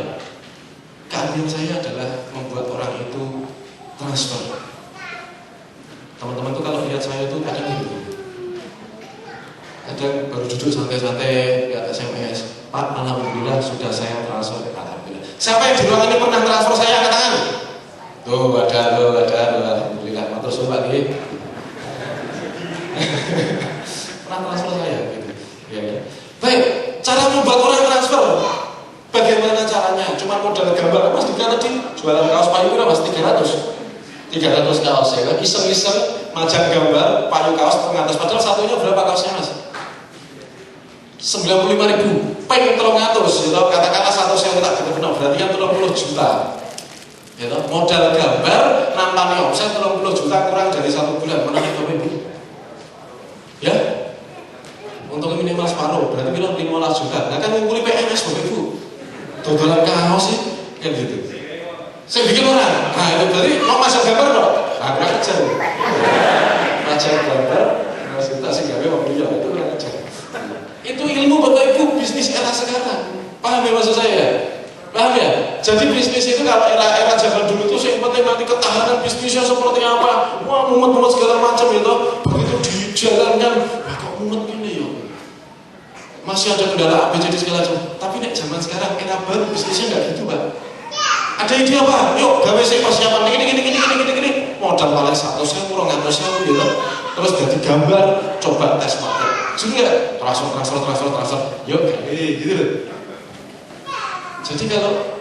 Keahlian saya adalah membuat orang itu transfer. Teman-teman tuh kalau lihat saya itu kadang gitu. Kadang baru duduk santai-santai, lihat SMS. Pak, alhamdulillah sudah saya transfer. Alhamdulillah. Siapa yang di ruangan ini pernah transfer saya angkat tangan? Tuh ada, alhamdulillah. Matur suwun Pak nggih. Pernah transfer saya gitu. Ya. Baik, cara membuat orang transfer. Bagaimana caranya? Cuma modal gambar Mas dikira tadi jualan kaos payu Mas 300 kaos ya kan, iseng-iseng majang gambar payu kaos pengatas, padahal satunya berapa kaosnya Mas? 95.000 peng 300 gitu, katakanlah satu sewa tak benar berarti kan 30 juta gitu. Modal gambar nampaknya omset 30 juta kurang dari 1 bulan, mana nih Bapak Ibu? Ya? Untungnya minimal separuh, berarti bilang 15 juta. Nah kan ngumpuli PNS Bapak Ibu dodolan kaos sih, kan gitu. Saya bikin orang, nah itu berarti mau masuk gambar dong? Nah kurang ajar. Masuk gambar, konsultasi gawe mau dia itu kurang ajar. Itu ilmu Bapak Ibu bisnis era sekarang. Paham ya maksud saya? Paham ya? Jadi bisnis itu kalau era zaman dulu itu yang penting nanti ketahanan bisnisnya seperti apa. Wah mumet-mumet segala macam itu. Begitu dijalankan, wah kok mumet gini ya. Masih ada kendala ABCD segala macam. Tapi nek zaman sekarang era baru bisnisnya nggak gitu Pak. Ada ide apa? Yuk gawe sih persiapan ini. modal paling 100.000, 200.000 gitu. Terus jadi gambar, coba tes market. Juga transfer, yuk gitu loh. Jadi kalau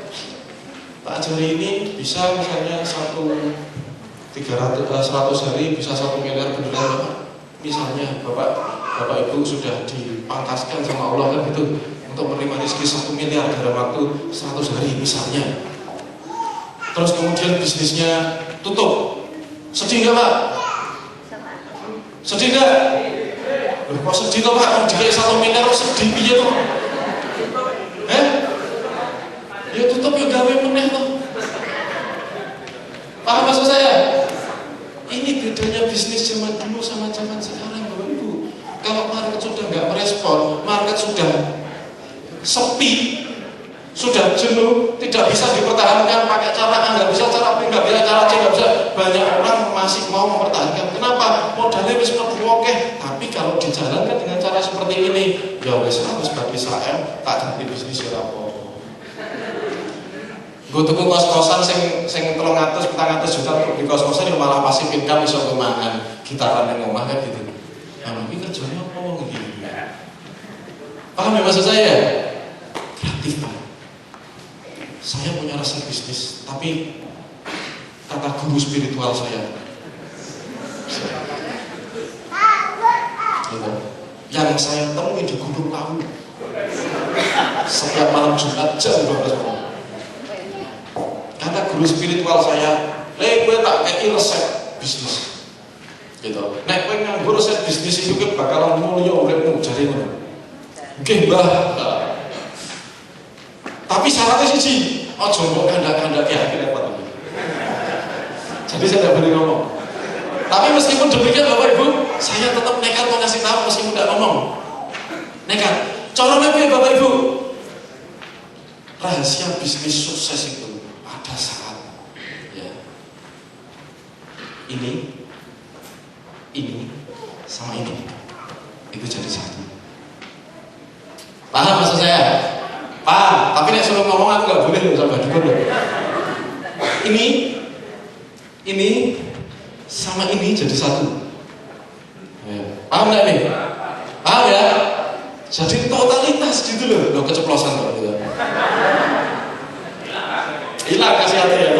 Pak Jari ini bisa misalnya 100 hari bisa 1 miliar beneran Bapak. Misalnya Bapak Ibu sudah dipangkaskan sama Allah kan gitu untuk menerima rezeki 1 miliar dalam waktu 100 hari misalnya. Terus kemudian bisnisnya tutup. Sedih nggak Pak? Sedih nggak? Kok sedih tuh Pak? Kalau dikasih 1 miliar sedih piye tuh? Ya tutup ya gawe meneh tuh. Paham maksud saya? Ini bedanya bisnis zaman dulu sama zaman sekarang Bapak Ibu. Kalau market sudah nggak merespon, market sudah sepi, sudah jenuh, tidak bisa dipertahankan pakai cara A, nggak bisa cara B, nggak bisa cara C, nggak bisa. Banyak orang masih mau mempertahankan. Kenapa? Modalnya wis mlebu akeh. Tapi kalau dijalankan dengan cara seperti ini, ya wis harus bagi saem, tak ganti bisnis ya apa. Gue tuku kos-kosan sing 300-400 juta untuk di kos-kosan yang malah pasif income iso kemangan gitaran yang omah kan gitu. Nah, ini kerjanya apa gitu. Paham ya maksud saya? Kreatif Pak. Saya punya resep bisnis, tapi kata guru spiritual saya gitu. Yang saya temui di Gunung Lawu setiap malam Jumat jam 12 malam. Kata guru spiritual saya, gue tak kei resep bisnis gitu. Nek kowe nganggo resep bisnis itu ke bakalan mulya uripmu jare ngono. Nggih Mbah. Tapi syaratnya siji, aja mbok kandak-kandak ya repot. Jadi saya tidak boleh ngomong. Tapi meskipun demikian Bapak Ibu, saya tetap nekat mau ngasih tahu meskipun tidak ngomong. Nekat. Caranya piye Bapak Ibu? Rahasia bisnis sukses itu pada saat ya ini sama ini itu jadi satu. Paham maksud saya? Paham, tapi nek suruh ngomong aku nggak boleh loh sama dukun loh. Ini sama ini jadi satu. Ya. Paham nggak nih? Paham ya? Jadi totalitas gitu loh keceplosan kalau gitu. Hilang kasih hati ya,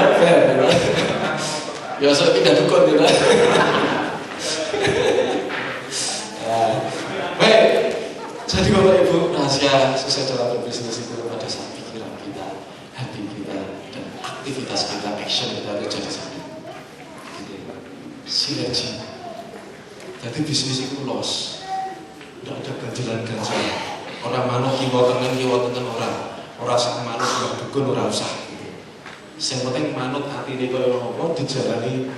ya saya tidak dukun gitu. Baik, jadi Bapak Ibu, rahasia sukses dalam berbisnis itu pada saat pikiran kita, hati kita, dan aktivitas kita, action kita itu jadi satu. Sinergi. Jadi bisnis itu los, tidak ada ganjilan-ganjilan. Orang manuk kiwa tengen orang sak manuk kiwa dukun orang usah. Yang penting manut hati ini kalau ngomong dijalani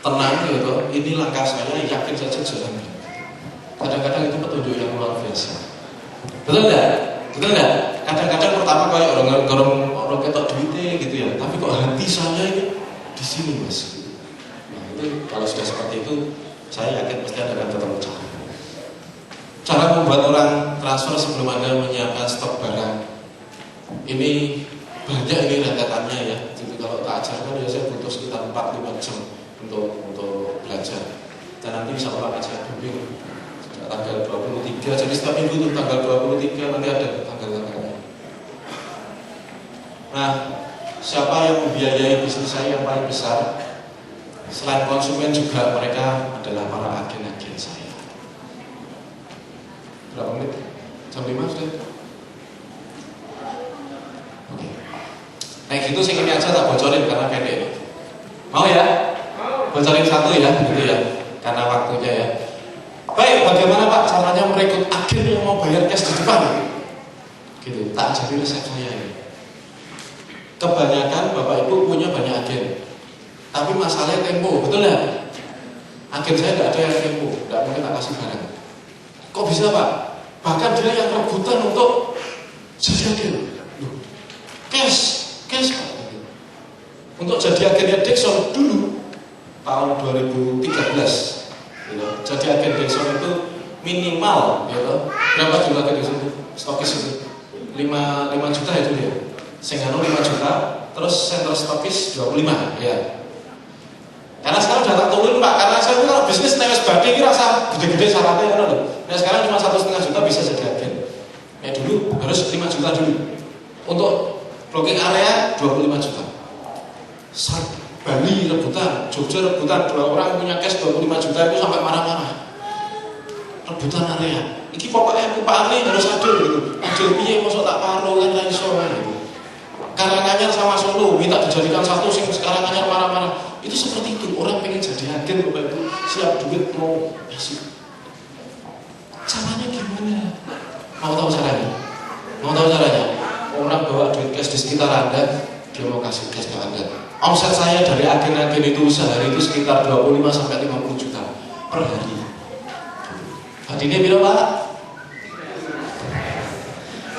tenang gitu. Ini langkah saya, yakin saja jalan. Kadang-kadang itu petunjuk yang luar biasa. Betul enggak? Betul enggak? Kadang-kadang pertama kayak orang ketok duitnya gitu ya. Tapi kok hati saya ini di sini Mas. Nah itu kalau sudah seperti itu, saya yakin pasti Anda akan ketemu cara. Cara membuat orang transfer sebelum Anda menyiapkan stok barang. Ini banyak ini rentetannya ya. Jadi kalau tak ajarkan ya saya butuh sekitar 4-5 jam untuk belajar. Dan nanti bisa Bapak saya bimbing sejak tanggal 23. Jadi setiap minggu itu tanggal 23 nanti ada tanggal-tanggalnya. Nah, siapa yang membiayai bisnis saya yang paling besar? Selain konsumen juga mereka adalah para agen-agen saya. Berapa menit? Jam 5 sudah? Oke. Nah gitu sih ini aja tak bocorin karena pendek. Mau ya? Bocorin satu ya, gitu ya. Karena waktunya ya. Baik, bagaimana Pak caranya merekrut agen yang mau bayar cash di depan? Gitu. Tak jadi resep saya ini. Kebanyakan Bapak Ibu punya banyak agen. Tapi masalahnya tempo, betul nggak? Agen saya nggak ada yang tempo, nggak mungkin tak kasih barang. Kok bisa Pak? Bahkan dia yang rebutan untuk jadi agen. Cash Pak. Untuk jadi agennya Dexon dulu tahun 2013, gitu. Jadi agen Dexon itu minimal, gitu. Berapa jumlah agen Dexon itu? Stokis itu 5 juta itu dia. Sengano 5 juta, terus center stokis 25, ya. Karena sekarang turun Pak, karena saya kalau bisnis newes badhe iki rasa gede-gede syaratnya ngono lho. Nah sekarang cuma 1,5 juta bisa jadi agen. Dulu harus 5 juta dulu. Untuk blocking area 25 juta. Bali rebutan, Jogja rebutan, 2 orang punya cash 25 juta itu sampai marah-marah. Rebutan area. Iki pokoknya Pak Ali harus adil gitu. Adil piye mosok tak paro kan ra iso gitu. Karanganyar sama Solo minta dijadikan satu, sing sekarang Karanganyar marah-marah. Itu seperti itu, orang pengen jadi agen Bapak Ibu, siap duit mau kasih. Caranya gimana? Mau tahu caranya? Mau tahu caranya? Orang bawa duit cash di sekitar Anda, dia mau kasih cash ke Anda. Omset saya dari agen-agen itu sehari itu sekitar 25 sampai 50 juta per hari. Hadiahnya berapa Pak?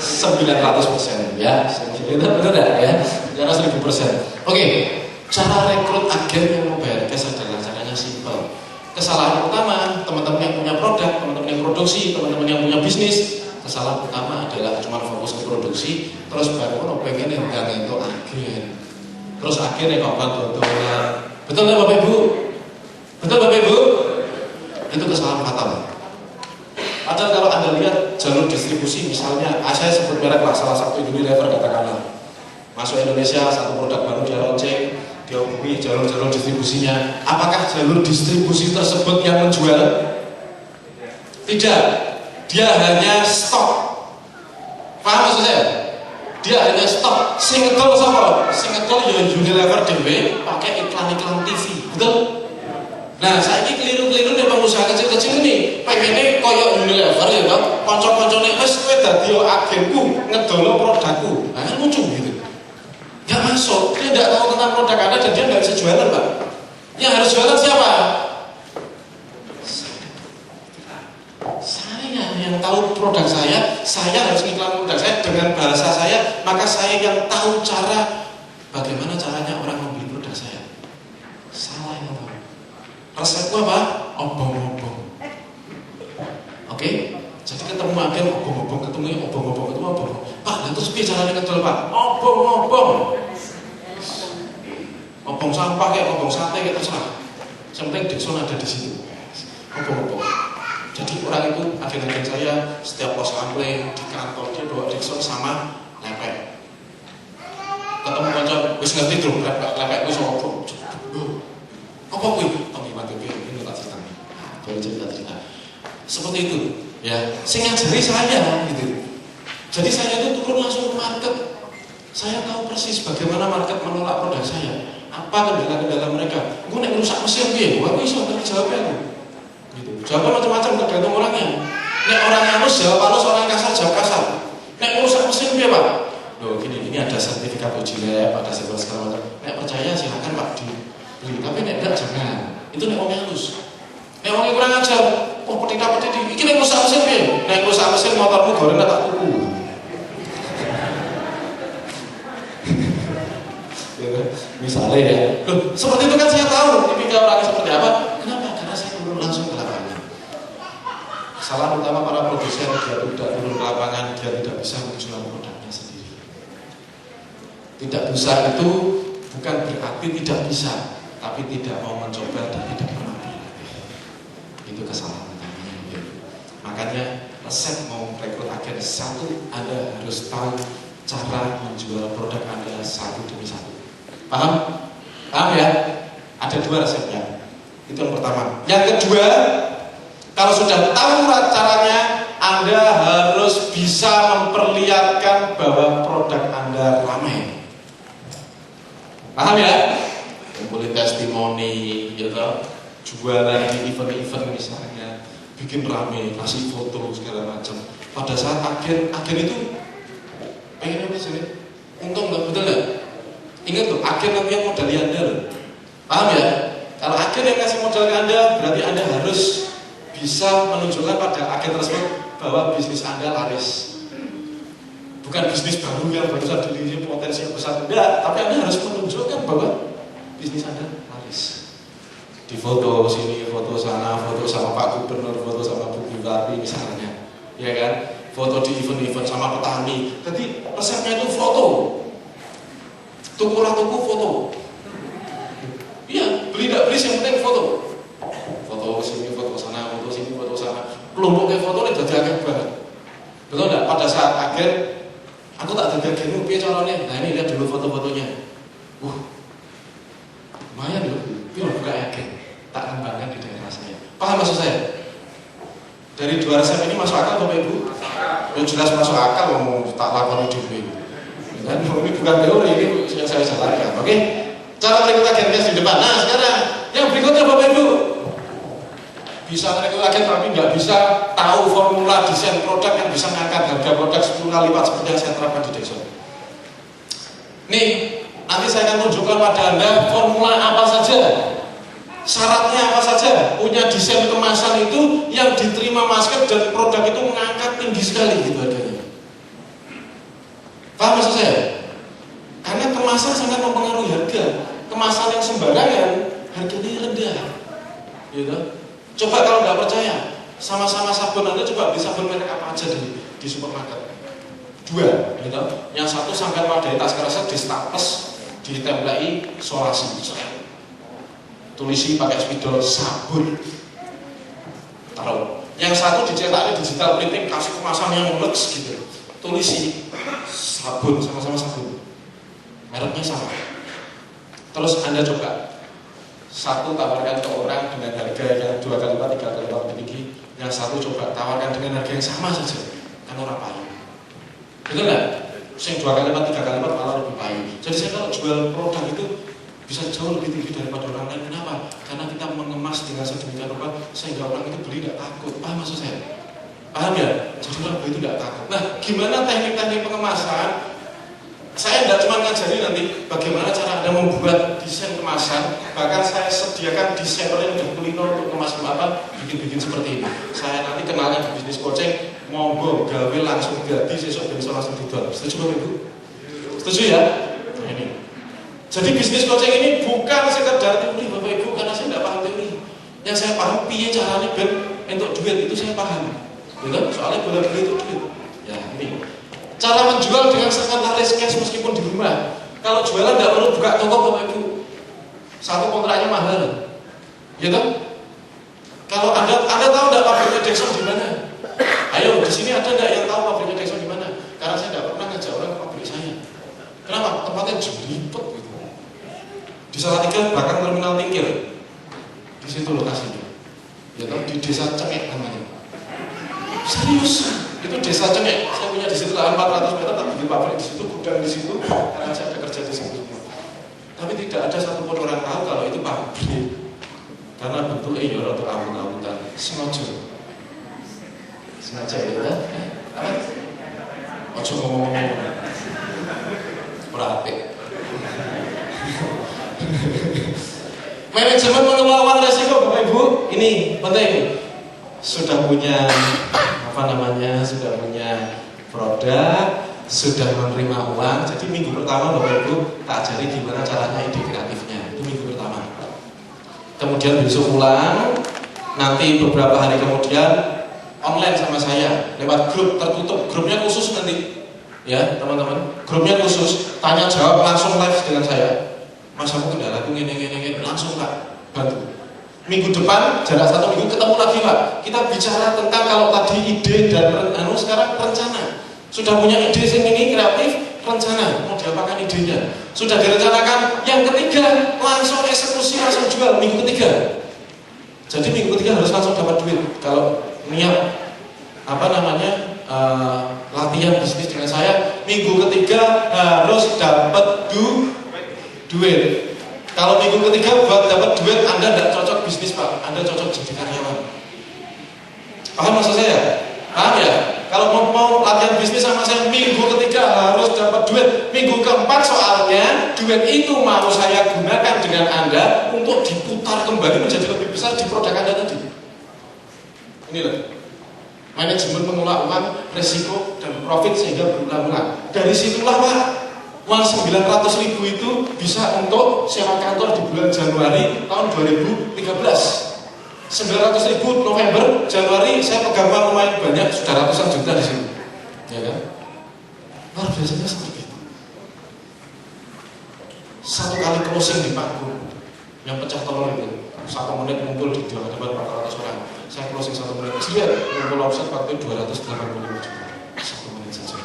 900% ya, benar enggak ya? Jangan 1000%. Oke, cara rekrut agen yang mau bayar cash adalah caranya simpel. Kesalahan utama teman-teman yang punya produk, teman-teman yang produksi, teman-teman yang punya bisnis, kesalahan utama adalah cuma fokus ke produksi, terus baru pengen endang itu agen. Terus agen yang obat-obatan. Betul nggak Bapak Ibu? Betul Bapak Ibu? Itu kesalahan fatal. Padahal kalau Anda lihat jalur distribusi, misalnya saya sebut merek lah, salah satu Unilever katakanlah, masuk Indonesia satu produk baru dia launching, dia hubungi jalur-jalur distribusinya. Apakah jalur distribusi tersebut yang menjual? Tidak, dia hanya stok. Paham maksud saya? Dia hanya stok. Sing ngedol sapa? Sing ngedol ya Unilever dhewe pakai iklan-iklan TV, betul? Nah, saya ini keliru-keliru nih pengusaha kecil-kecil ini. Pengennya koyok Unilever ya toh, kanca-kancane wis kowe dadi agenku, ngedolo produkku. Nah, kan lucu gitu. Gak masuk, dia tidak tahu tentang produk Anda dan dia nggak bisa jualan Pak. Yang harus jualan siapa? Saya yang tahu produk saya harus iklan produk saya dengan bahasa saya, maka saya yang tahu cara bagaimana caranya orang membeli produk saya. Salah yang tahu. Resepku apa? Obong-obong. Oke? Jadi ketemu agen obong-obong, ketemu obong-obong, ketemu obong. Pak, terus piye caranya ngedol Pak? Obong-obong. Obong sampah kayak obong sate kayak terserah. Yang penting Dixon ada di situ. Obong-obong. Jadi orang itu agen-agen saya setiap pos sampling di kantor dia bawa Dixon sama lepek. Ketemu kanca wis ngerti dong lepek wis obong. Apa kuwi? Ini tak cerita. Baru cerita. Seperti itu, ya. Sing ngajari saya gitu. Jadi saya itu turun langsung ke market. Saya tahu persis bagaimana market menolak produk saya. Apa kendala-kendala mereka? Gue nek rusak mesin piye? Gue iso jawabnya aku. Gitu. Jawabnya macam-macam tergantung orangnya. Nek orang halus jawab halus, orang kasar jawab kasar. Nek rusak mesin piye, Pak? Loh, gini ada sertifikat uji lab, ada segala macam. Nek percaya silakan Pak dibeli. Tapi nek enggak jangan. Itu nek wong halus. Nek wong kurang ajar, petik-petik iki nek rusak mesin piye? Nek rusak mesin motormu goreng tak tuku. Misalnya ya, loh, seperti itu kan saya tahu tipikal orangnya seperti apa. Kenapa? Karena saya turun langsung ke lapangan. Kesalahan utama para produsen, dia tidak turun ke lapangan, dia tidak bisa menjual produknya sendiri. Tidak bisa itu bukan berarti tidak bisa, tapi tidak mau mencoba dan tidak pernah berlatih. Itu kesalahan utamanya. Makanya resep mau rekrut agen satu, Anda harus tahu cara menjual produk Anda satu demi satu. Paham? Paham ya? Ada dua resepnya. Itu yang pertama. Yang kedua, kalau sudah tahu caranya, Anda harus bisa memperlihatkan bahwa produk Anda ramai. Paham ya? Kumpulin testimoni, gitu. Jualan di event-event misalnya, bikin ramai, kasih foto segala macam. Pada saat agen itu pengen apa sih? Untung nggak, betul nggak? Ingat loh, agen nanti yang modali Anda loh. Paham ya? Kalau agen yang kasih modal ke Anda, berarti Anda harus bisa menunjukkan pada agen tersebut bahwa bisnis Anda laris. Bukan bisnis baru yang baru saja dilihat potensi yang besar, tidak. Tapi Anda harus menunjukkan bahwa bisnis Anda laris. Di foto sini, foto sana, foto sama Pak Gubernur, foto sama Bu Bupati misalnya, ya kan? Foto di event-event sama petani. Jadi resepnya itu foto. Tuku foto. Iya, beli tidak beli yang penting foto. foto sini, foto sana, foto sini, foto sana. Kelompoknya foto ini jadi agak banget. Betul enggak? Pada saat akhir aku tak jaga gini, piye caranya? Nah ini lihat dulu foto-fotonya. Lumayan loh. Itu buka yakin. Tak kembangkan di daerah saya. Paham maksud saya? Dari 2 resep ini masuk akal Bapak Ibu? Ya jelas masuk akal mau tak lakukan dulu. Dan ini bukan teori, ini yang saya jalankan. Oke? Cara merekrut agen di depan. Nah sekarang yang berikutnya Bapak Ibu, bisa merekrut agen tapi nggak bisa tahu formula desain produk yang bisa mengangkat harga produk 10 kali lipat seperti yang saya terapkan di Dexon. Nih, nanti saya akan tunjukkan pada Anda formula apa saja, syaratnya apa saja, punya desain kemasan itu yang diterima market dan produk itu mengangkat tinggi sekali gitu harganya. Paham maksud saya? Karena kemasan sangat mempengaruhi harga. Kemasan yang sembarangan harganya rendah. Gitu. Coba kalau nggak percaya, sama-sama sabun Anda coba beli sabun merek apa aja di supermarket. 2, gitu. Yang satu sampai pada tas keresek di staples, ditempelai solasi. Tulisi pakai spidol sabun. Taruh. Yang satu dicetak di digital printing kasih kemasan yang lux gitu. Tulisi sabun, sama-sama sabun, mereknya sama. Terus Anda coba satu tawarkan ke orang dengan harga yang 2 kali lipat, 3 kali lipat tinggi, yang satu coba tawarkan dengan harga yang sama saja, kan orang payu. Betul nggak? Yang 2 kali lipat, 3 kali lipat malah lebih payu. Jadi saya kalau jual produk itu bisa jauh lebih tinggi daripada orang lain. Kenapa? Karena kita mengemas dengan sedemikian rupa sehingga orang itu beli tidak takut. Paham maksud saya? Paham ya? Jadi orang itu tidak takut. Nah, gimana teknik-teknik pengemasan? Saya tidak cuma ngajari nanti bagaimana cara Anda membuat desain kemasan. Bahkan saya sediakan desainer yang udah kulino untuk kemas apa, bikin-bikin seperti ini. Saya nanti kenalnya di bisnis coaching, monggo gawe langsung gratis, besok bisa langsung dijual. Setuju Bapak Ibu? Setuju ya? Nah, ini. Jadi bisnis coaching ini bukan sekedar teori Bapak Ibu, karena saya tidak paham teori. Yang saya paham piye caranya ben untuk duit itu saya paham. Ya kan? Soalnya boleh beli itu duit. Ya ini cara menjual dengan sangat laris cash meskipun di rumah. Kalau jualan tidak perlu buka toko Bapak Ibu. Satu kontraknya mahal. Ya kan? Kalau Anda tahu tidak pabriknya Dexon di mana? Ayo di sini ada tidak yang tahu pabriknya Dexon di mana? Karena saya tidak pernah ngajak orang ke pabrik saya. Kenapa? Tempatnya jelipet gitu. Di Salatiga bahkan terminal Tingkir. Di situ lokasinya. Ya kan? Di desa Cengek namanya. Serius, itu desa Cengek. Saya punya di situ lahan 400 meter, tapi di pabrik di situ, gudang di situ, karena saya ada kerja di situ. Tapi tidak ada satupun orang tahu kalau itu pabrik, karena bentuknya ya untuk amun-amunan, sengaja ya. Apa? Ojo ngomong-ngomong, berapik. Manajemen mengelola resiko Bapak Ibu, ini penting. Sudah punya sudah punya produk, sudah menerima uang. Jadi minggu pertama Bapak Ibu tak ajari gimana caranya ide kreatifnya. Itu minggu pertama. Kemudian besok pulang, nanti beberapa hari kemudian online sama saya lewat grup tertutup. Grupnya khusus nanti, ya teman-teman. Grupnya khusus, tanya jawab langsung live dengan saya. Mas aku kendalaku ngene langsung Pak bantu. Minggu depan, jarak 1 minggu ketemu lagi Pak. Kita bicara tentang kalau tadi ide dan sekarang rencana. Sudah punya ide ini kreatif, rencana mau diapakan idenya. Sudah direncanakan. Yang ketiga, langsung eksekusi, langsung jual minggu ketiga. Jadi minggu ketiga harus langsung dapat duit. Kalau niat latihan bisnis dengan saya, minggu ketiga harus dapat duit. Kalau minggu ketiga buat dapat duit Anda tidak cocok bisnis Pak, Anda cocok jadi karyawan. Paham maksud saya? Paham ya? Kalau mau latihan bisnis sama saya, minggu ketiga harus dapat duit. Minggu keempat soalnya duit itu mau saya gunakan dengan Anda untuk diputar kembali menjadi lebih besar di produk Anda tadi. Inilah manajemen mengelola uang, resiko dan profit sehingga berulang-ulang. Dari situlah Pak, uang 900.000 itu bisa untuk sewa kantor di bulan Januari tahun 2013. 900.000 November, Januari saya pegang uang lumayan banyak, sudah ratusan juta di sini, ya kan? Luar biasanya seperti itu. Satu kali closing di panggung yang pecah telur itu, 1 menit ngumpul di hadapan 400 Lihat, ngumpul offset waktu 285 juta. 1 menit saja.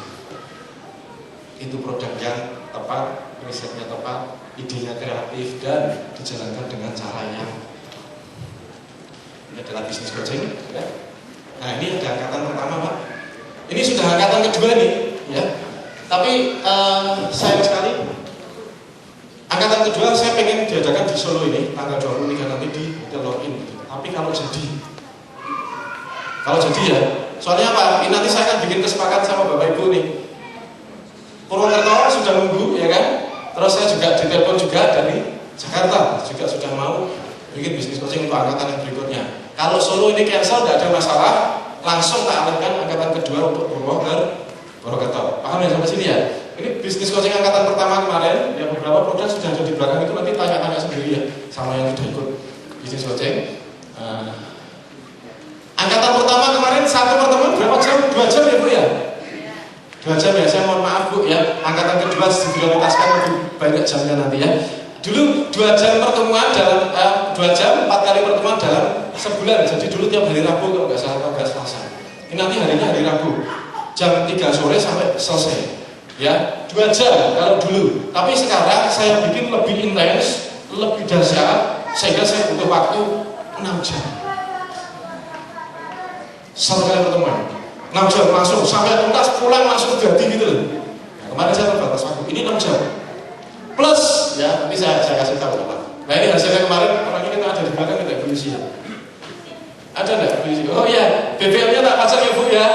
Itu produk yang tepat, risetnya tepat, idenya kreatif dan dijalankan dengan cara yang ini adalah bisnis coaching. Ya. Nah ini ada angkatan pertama Pak. Ini sudah angkatan kedua nih, ya. Tapi sayang sekali, angkatan kedua saya pengen diadakan di Solo ini tanggal 23 nanti di Hotel Login. Tapi kalau jadi ya, soalnya apa? Ini nanti saya akan bikin kesepakatan sama Bapak Ibu nih. Purwokerto sudah nunggu, ya kan? Terus saya juga ditelepon juga dari Jakarta juga sudah mau bikin bisnis coaching untuk angkatan yang berikutnya. Kalau Solo ini cancel, tidak ada masalah, langsung tak alihkan angkatan kedua untuk Purwokerto. Paham ya sampai sini ya? Ini bisnis coaching angkatan pertama kemarin, ya beberapa produk sudah ada di belakang itu, nanti tanya-tanya sendiri ya sama yang sudah ikut bisnis coaching. Angkatan pertama kemarin satu pertemuan berapa jam? 2 jam ya Bu ya? 2 jam ya, saya mohon maaf Bu ya. Angkatan kedua diprioritaskan lebih banyak jamnya nanti ya. Dulu 2 jam pertemuan dalam 2 jam 4 kali pertemuan dalam sebulan. Jadi dulu tiap hari Rabu kalau nggak salah, kalau nggak Selasa. Ini nanti harinya hari Rabu, jam 3 sore sampai selesai. Ya, 2 jam kalau dulu. Tapi sekarang saya bikin lebih intens, lebih dahsyat, sehingga saya butuh waktu 6 jam. 1 kali pertemuan 6 jam langsung sampai tuntas, pulang langsung ganti gitu loh. Nah, kemarin saya terbatas waktu, ini 6 jam plus ya, nanti saya kasih tahu apa. Nah ini hasilnya kemarin, orang ini ada di belakang, tidak polisi ya? Ada enggak polisi? Oh iya, BBM-nya tak pasang ya Bu ya?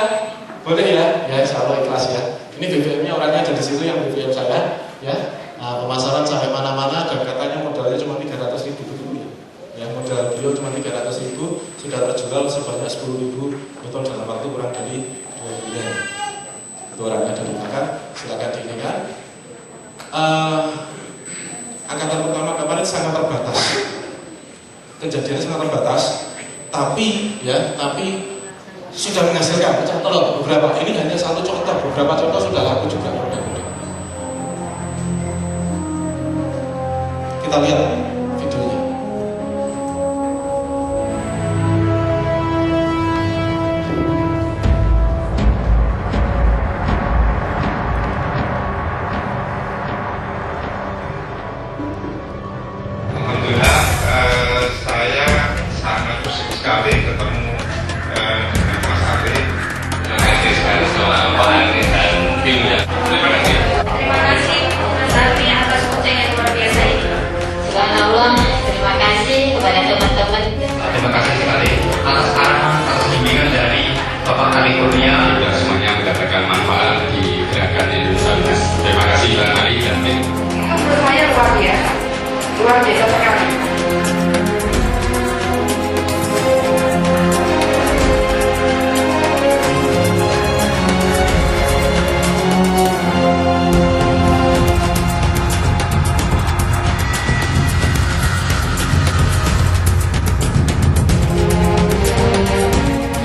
Boleh ya? Ya insya Allah ikhlas ya. Ini BBM-nya orangnya ada di situ, yang BBM saya ya. Nah, pemasaran sampai mana-mana dan katanya modalnya cuma 300.000 betul ya. Yang modal beliau cuma 300.000, sudah terjual sebanyak 10.000 botol dalam waktu kurang dari 2 bulan. Itu orangnya ada di belakang, silakan diingat. Angkatan pertama kemarin sangat terbatas, kejadiannya sangat terbatas, tapi sudah menghasilkan. Contoh beberapa, ini hanya satu contoh, beberapa contoh sudah laku juga produk-produk. Kita lihat videonya. Alhamdulillah, saya sangat bersyukur sekali ketemu dengan Mas Ari. Terima kasih sekali sama Pak Ari dan tim ya. Terima kasih. Terima kasih Mas Arfi atas coaching yang luar biasa ini. Subhanallah, terima kasih kepada teman-teman. Terima kasih sekali atas arahan, atas bimbingan dari Bapak Ari Kurnia dan semuanya mendapatkan manfaat di gerakan Indonesia. Terima kasih Bang Ari dan tim. Menurut saya luar biasa sekali.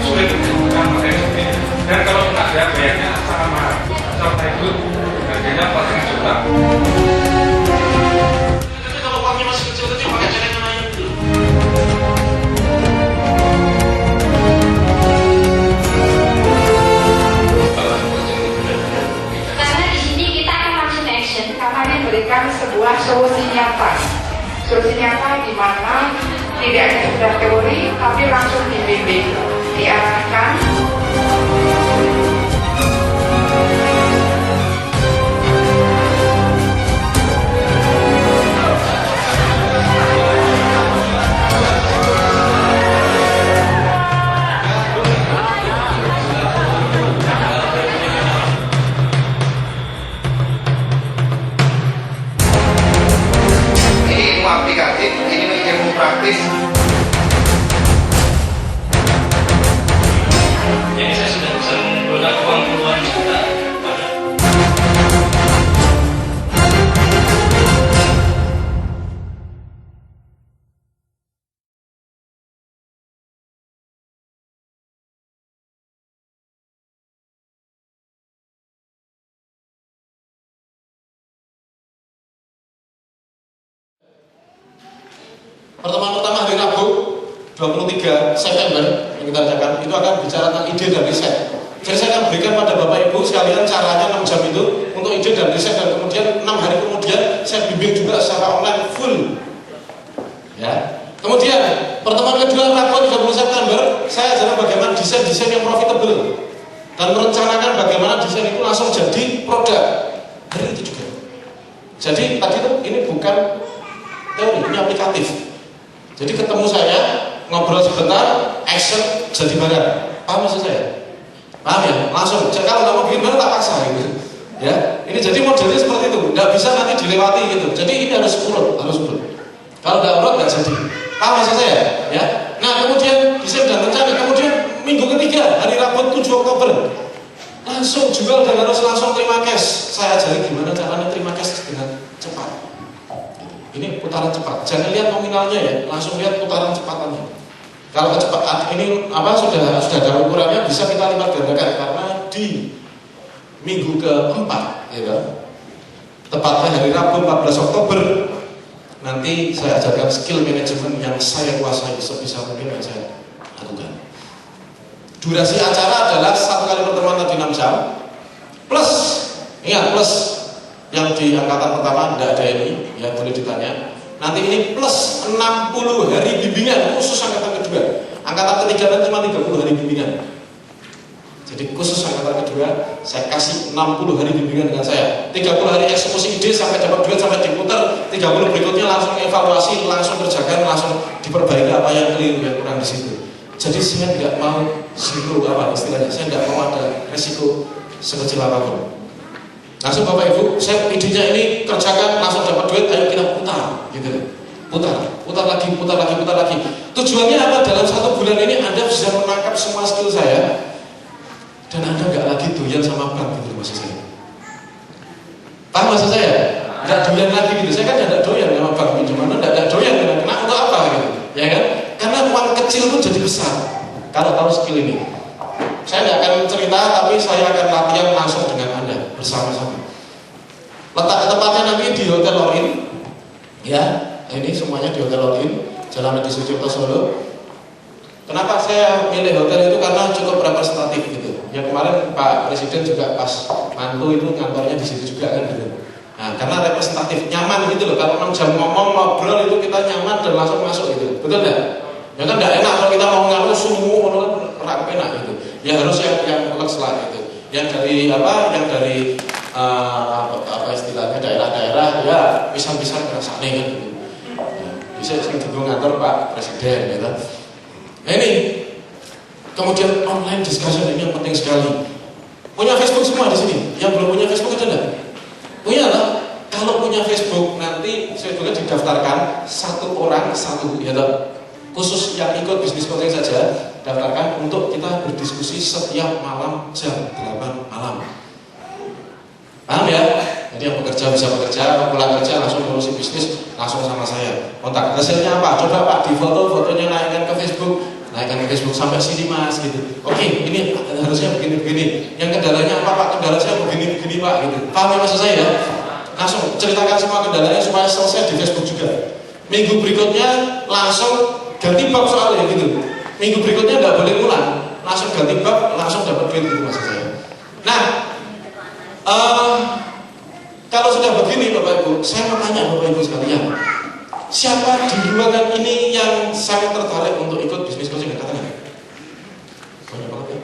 Sulit ditemukan materi seperti ini. Dan kalau ada bayarnya sangat mahal. Sampai itu harganya 4,5 juta. Tapi kalau uangnya masih kecil-kecil, pakai cara yang lain dulu. Karena di sini kita akan langsung action karena diberikan sebuah solusi nyata. Solusi nyata di mana tidak hanya sekedar teori, tapi langsung dibimbing, diarahkan. Ini ilmu aplikatif, ini ilmu praktis. Jadi saya sudah bisa mengumpulkan uang puluhan juta. Pertemuan pertama hari Rabu, 23 September yang kita adakan itu akan bicara tentang ide dan riset. Jadi saya akan berikan pada Bapak Ibu sekalian caranya 6 jam itu untuk ide dan riset, dan kemudian 6 hari kemudian saya bimbing juga secara online full. Ya. Kemudian pertemuan kedua Rabu 30 September saya ajarkan bagaimana desain yang profitable dan merencanakan bagaimana desain itu langsung jadi produk. Hari itu juga. Jadi tadi itu ini bukan teori, ini aplikatif. Jadi ketemu saya, ngobrol sebentar, action jadi barang. Paham maksud saya? Paham ya? Langsung. Kalau nggak mau bikin barang tak paksa gitu. Ya, ini jadi modelnya seperti itu. Nggak bisa nanti dilewati gitu. Jadi ini harus urut, harus urut. Kalau nggak urut nggak jadi. Paham maksud saya? Ya. Nah kemudian desain dan rencana. Kemudian minggu ketiga hari Rabu 7 Oktober langsung jual dan harus langsung terima cash. Saya ajari gimana caranya terima cash dengan cepat. Ini putaran cepat. Jangan lihat nominalnya ya, langsung lihat putaran cepatannya. Kalau kecepatan ini sudah ada ukurannya, bisa kita lipat gandakan karena di minggu keempat, ya, tepatnya hari Rabu 14 Oktober nanti saya ajarkan skill manajemen yang saya kuasai sebisa mungkin yang saya lakukan. Durasi acara adalah 1 kali pertemuan tadi 6 jam plus, ingat plus yang di angkatan pertama tidak ada ini, ya boleh ditanya. Nanti ini plus 60 hari bimbingan khusus angkatan kedua. Angkatan ketiga nanti cuma 30 hari bimbingan. Jadi khusus angkatan kedua saya kasih 60 hari bimbingan dengan saya. 30 hari eksekusi ide sampai dapat duit sampai diputar. 30 berikutnya langsung evaluasi, langsung kerjakan, langsung diperbaiki apa yang keliru, yang kurang di situ. Jadi saya tidak mau zero istilahnya. Saya tidak mau ada resiko sekecil apapun. Langsung Bapak Ibu, saya idenya ini kerjakan langsung dapat duit, ayo kita putar, gitu. Putar lagi. Tujuannya apa? Dalam 1 bulan ini Anda bisa menangkap semua skill saya dan Anda nggak lagi doyan sama bank, gitu maksud saya. Paham maksud saya? Nggak doyan lagi gitu. Saya kan tidak doyan sama bank pinjaman, nggak doyan. Kena untuk apa gitu? Ya kan? Karena uang kecil pun jadi besar kalau tahu skill ini. Saya tidak akan cerita, tapi saya akan latihan langsung dengan Anda bersama-sama. Letak tempatnya nanti di Hotel All-In, ya. Ini semuanya di Hotel All-In, Jalan Adi Sucipto Solo. Kenapa saya milih hotel itu? Karena cukup representatif gitu. Ya kemarin Pak Presiden juga pas mantu itu kantornya di situ juga kan gitu. Nah, karena representatif, nyaman gitu loh. Kalau 6 jam ngomong ngobrol itu kita nyaman dan langsung masuk gitu. Betul nggak? Ya kan nggak enak kalau kita mau ngaruh semua orang enak gitu. Ya harus yang relax lah gitu. Yang dari istilahnya daerah-daerah ya bisa ngerasane kan gitu. Ya, bisa juga ngatur Pak Presiden gitu. Nah ini kemudian online discussion ini yang penting sekali. Punya Facebook semua di sini. Yang belum punya Facebook ada nggak? Punya lah. Kalau punya Facebook nanti Facebooknya didaftarkan 1 orang 1 ya toh. Khusus yang ikut bisnis coaching saja daftarkan untuk kita berdiskusi setiap malam jam 8 malam. Paham ya? Jadi yang bekerja bisa bekerja, pulang kerja langsung ngurusin bisnis langsung sama saya. Kontak hasilnya apa? Coba Pak di fotonya naikkan ke Facebook, sampai sini Mas gitu. Oke, ini harusnya begini. Yang kendalanya apa Pak? Kendala saya begini Pak gitu. Paham ya maksud saya ya? Langsung ceritakan semua kendalanya supaya selesai di Facebook juga. Minggu berikutnya langsung ganti bab soalnya gitu. Minggu berikutnya nggak boleh ngulang, langsung ganti bab, langsung dapat duit gitu maksud saya. Nah, kalau sudah begini Bapak Ibu, saya mau tanya Bapak Ibu sekalian, siapa di ruangan ini yang sangat tertarik untuk ikut bisnis coaching? Katakan. Banyak banget ya.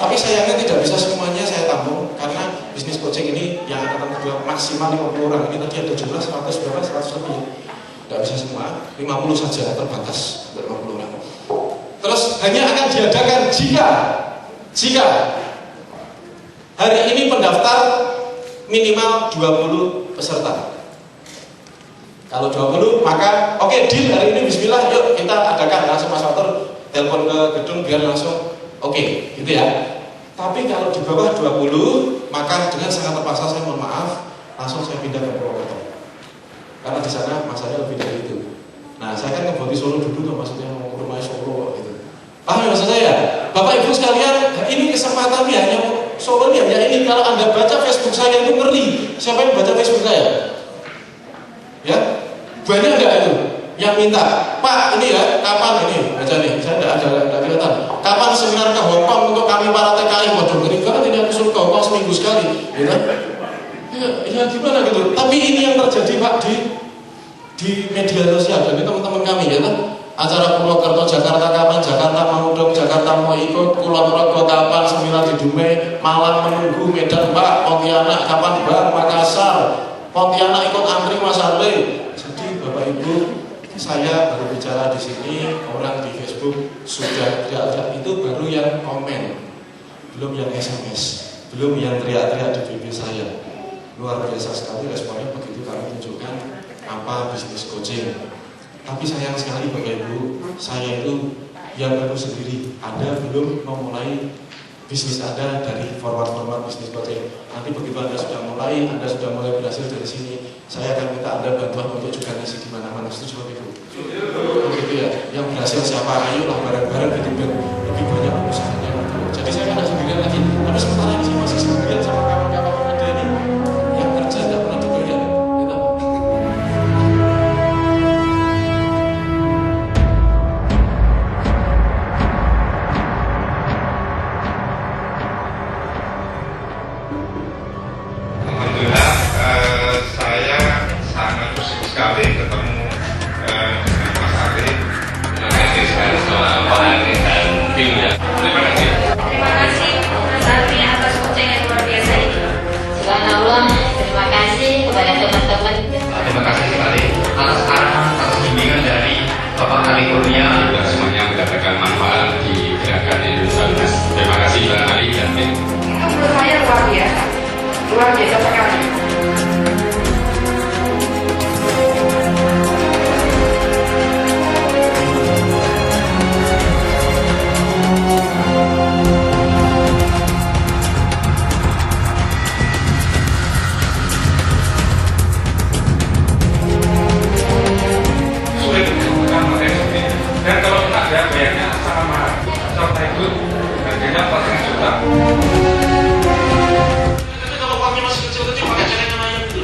Tapi sayangnya tidak bisa semuanya saya tampung karena bisnis coaching ini yang akan kedua maksimal 50 orang. Ini tadi ada jumlah 100 berapa? 100 lebih. Tidak bisa semua, 50 saja terbatas untuk 50 orang. Terus hanya akan diadakan jika hari ini pendaftar minimal 20 peserta. Kalau 20 maka oke, deal hari ini bismillah yuk kita adakan langsung Mas Watur telepon ke gedung biar langsung oke, gitu ya. Tapi kalau di bawah 20 maka dengan sangat terpaksa saya mohon maaf langsung saya pindah ke Purwokerto. Karena di sana masanya lebih dari itu. Nah, saya kan ngeboti Solo dulu tuh, maksudnya mau ke rumah Solo gitu. Paham ya maksud saya? Bapak Ibu sekalian, ini kesempatan ya, hanya Solo ya ini kalau Anda baca Facebook saya itu ngeri. Siapa yang baca Facebook saya? Ya, banyak enggak itu? yang minta, Pak ini ya, kapan ini, baca nih, saya tidak kelihatan, kapan seminar ke Hongkong untuk kami para TKI, waduh ngeri banget ini aku suruh ke Hongkong seminggu sekali, gitu. Ya gimana gitu, tapi ini yang terjadi Pak di media sosial, dan teman-teman kami ya kan, acara Purwokerto Jakarta kapan, Jakarta mau dong, Jakarta mau ikut, Kulon Progo kapan, seminar di Dumai, Malang menunggu, Medan Pak, Pontianak kapan Bang, Makassar, Pontianak ikut antri Mas Arle. Jadi Bapak Ibu, saya baru bicara di sini, orang di Facebook sudah teriak-teriak, itu baru yang komen, belum yang SMS, belum yang teriak-teriak di BB saya. Luar biasa sekali responnya begitu kami tunjukkan apa bisnis coaching. Tapi sayang sekali Bapak Ibu, saya itu yang baru sendiri, Anda belum memulai bisnis Anda dari format-format bisnis coaching. Nanti begitu Anda sudah mulai berhasil dari sini, saya akan minta Anda bantuan untuk juga ngisi di mana-mana. Setuju Bapak Ibu? Begitu ya. Yang berhasil siapa? Ayolah bareng-bareng gitu biar lebih banyak usahanya. Jadi saya tidak sendirian lagi. Tapi sementara ini saya masih sendirian sama kawan-kawan Anda ini yang kerja tidak pernah dibayar. Gitu. Alhamdulillah, saya sangat bersyukur sekali ketemu dengan Mas Arif. Terima kasih sekali sama Pak Arif dan timnya. Terima kasih. Terima kasih Mas Arfi atas coaching yang luar biasa ini. Subhanallah, terima kasih kepada teman-teman. Terima kasih sekali atas arahan, atas bimbingan dari Bapak Ali Kurnia. Dan semuanya mendapatkan manfaat di gerakan Indonesia Emas. Terima kasih Pak Ali dan tim. Itu menurut saya luar biasa sekali. Sulit untuk menggunakan materi seperti ini. Dan kalau ada bayarnya sangat mahal. Serta itu harganya 4,5 juta. Tapi kalau uangnya masih kecil-kecil pakai jaringan ayam gitu.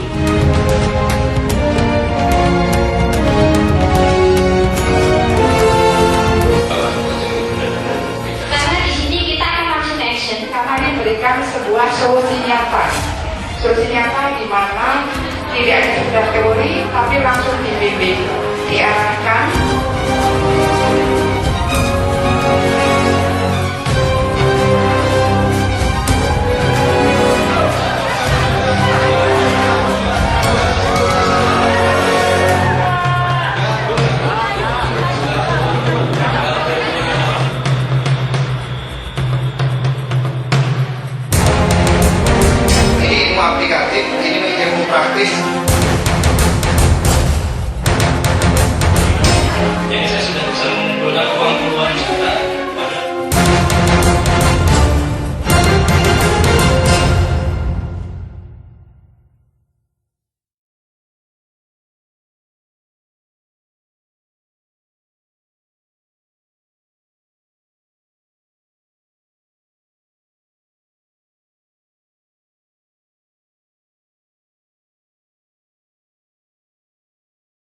Karena di sini kita akan langsung action. Karena diberikan sebuah solusi nyata. Solusi nyata di mana tidak hanya sekedar teori, tapi langsung dibimbing, diarahkan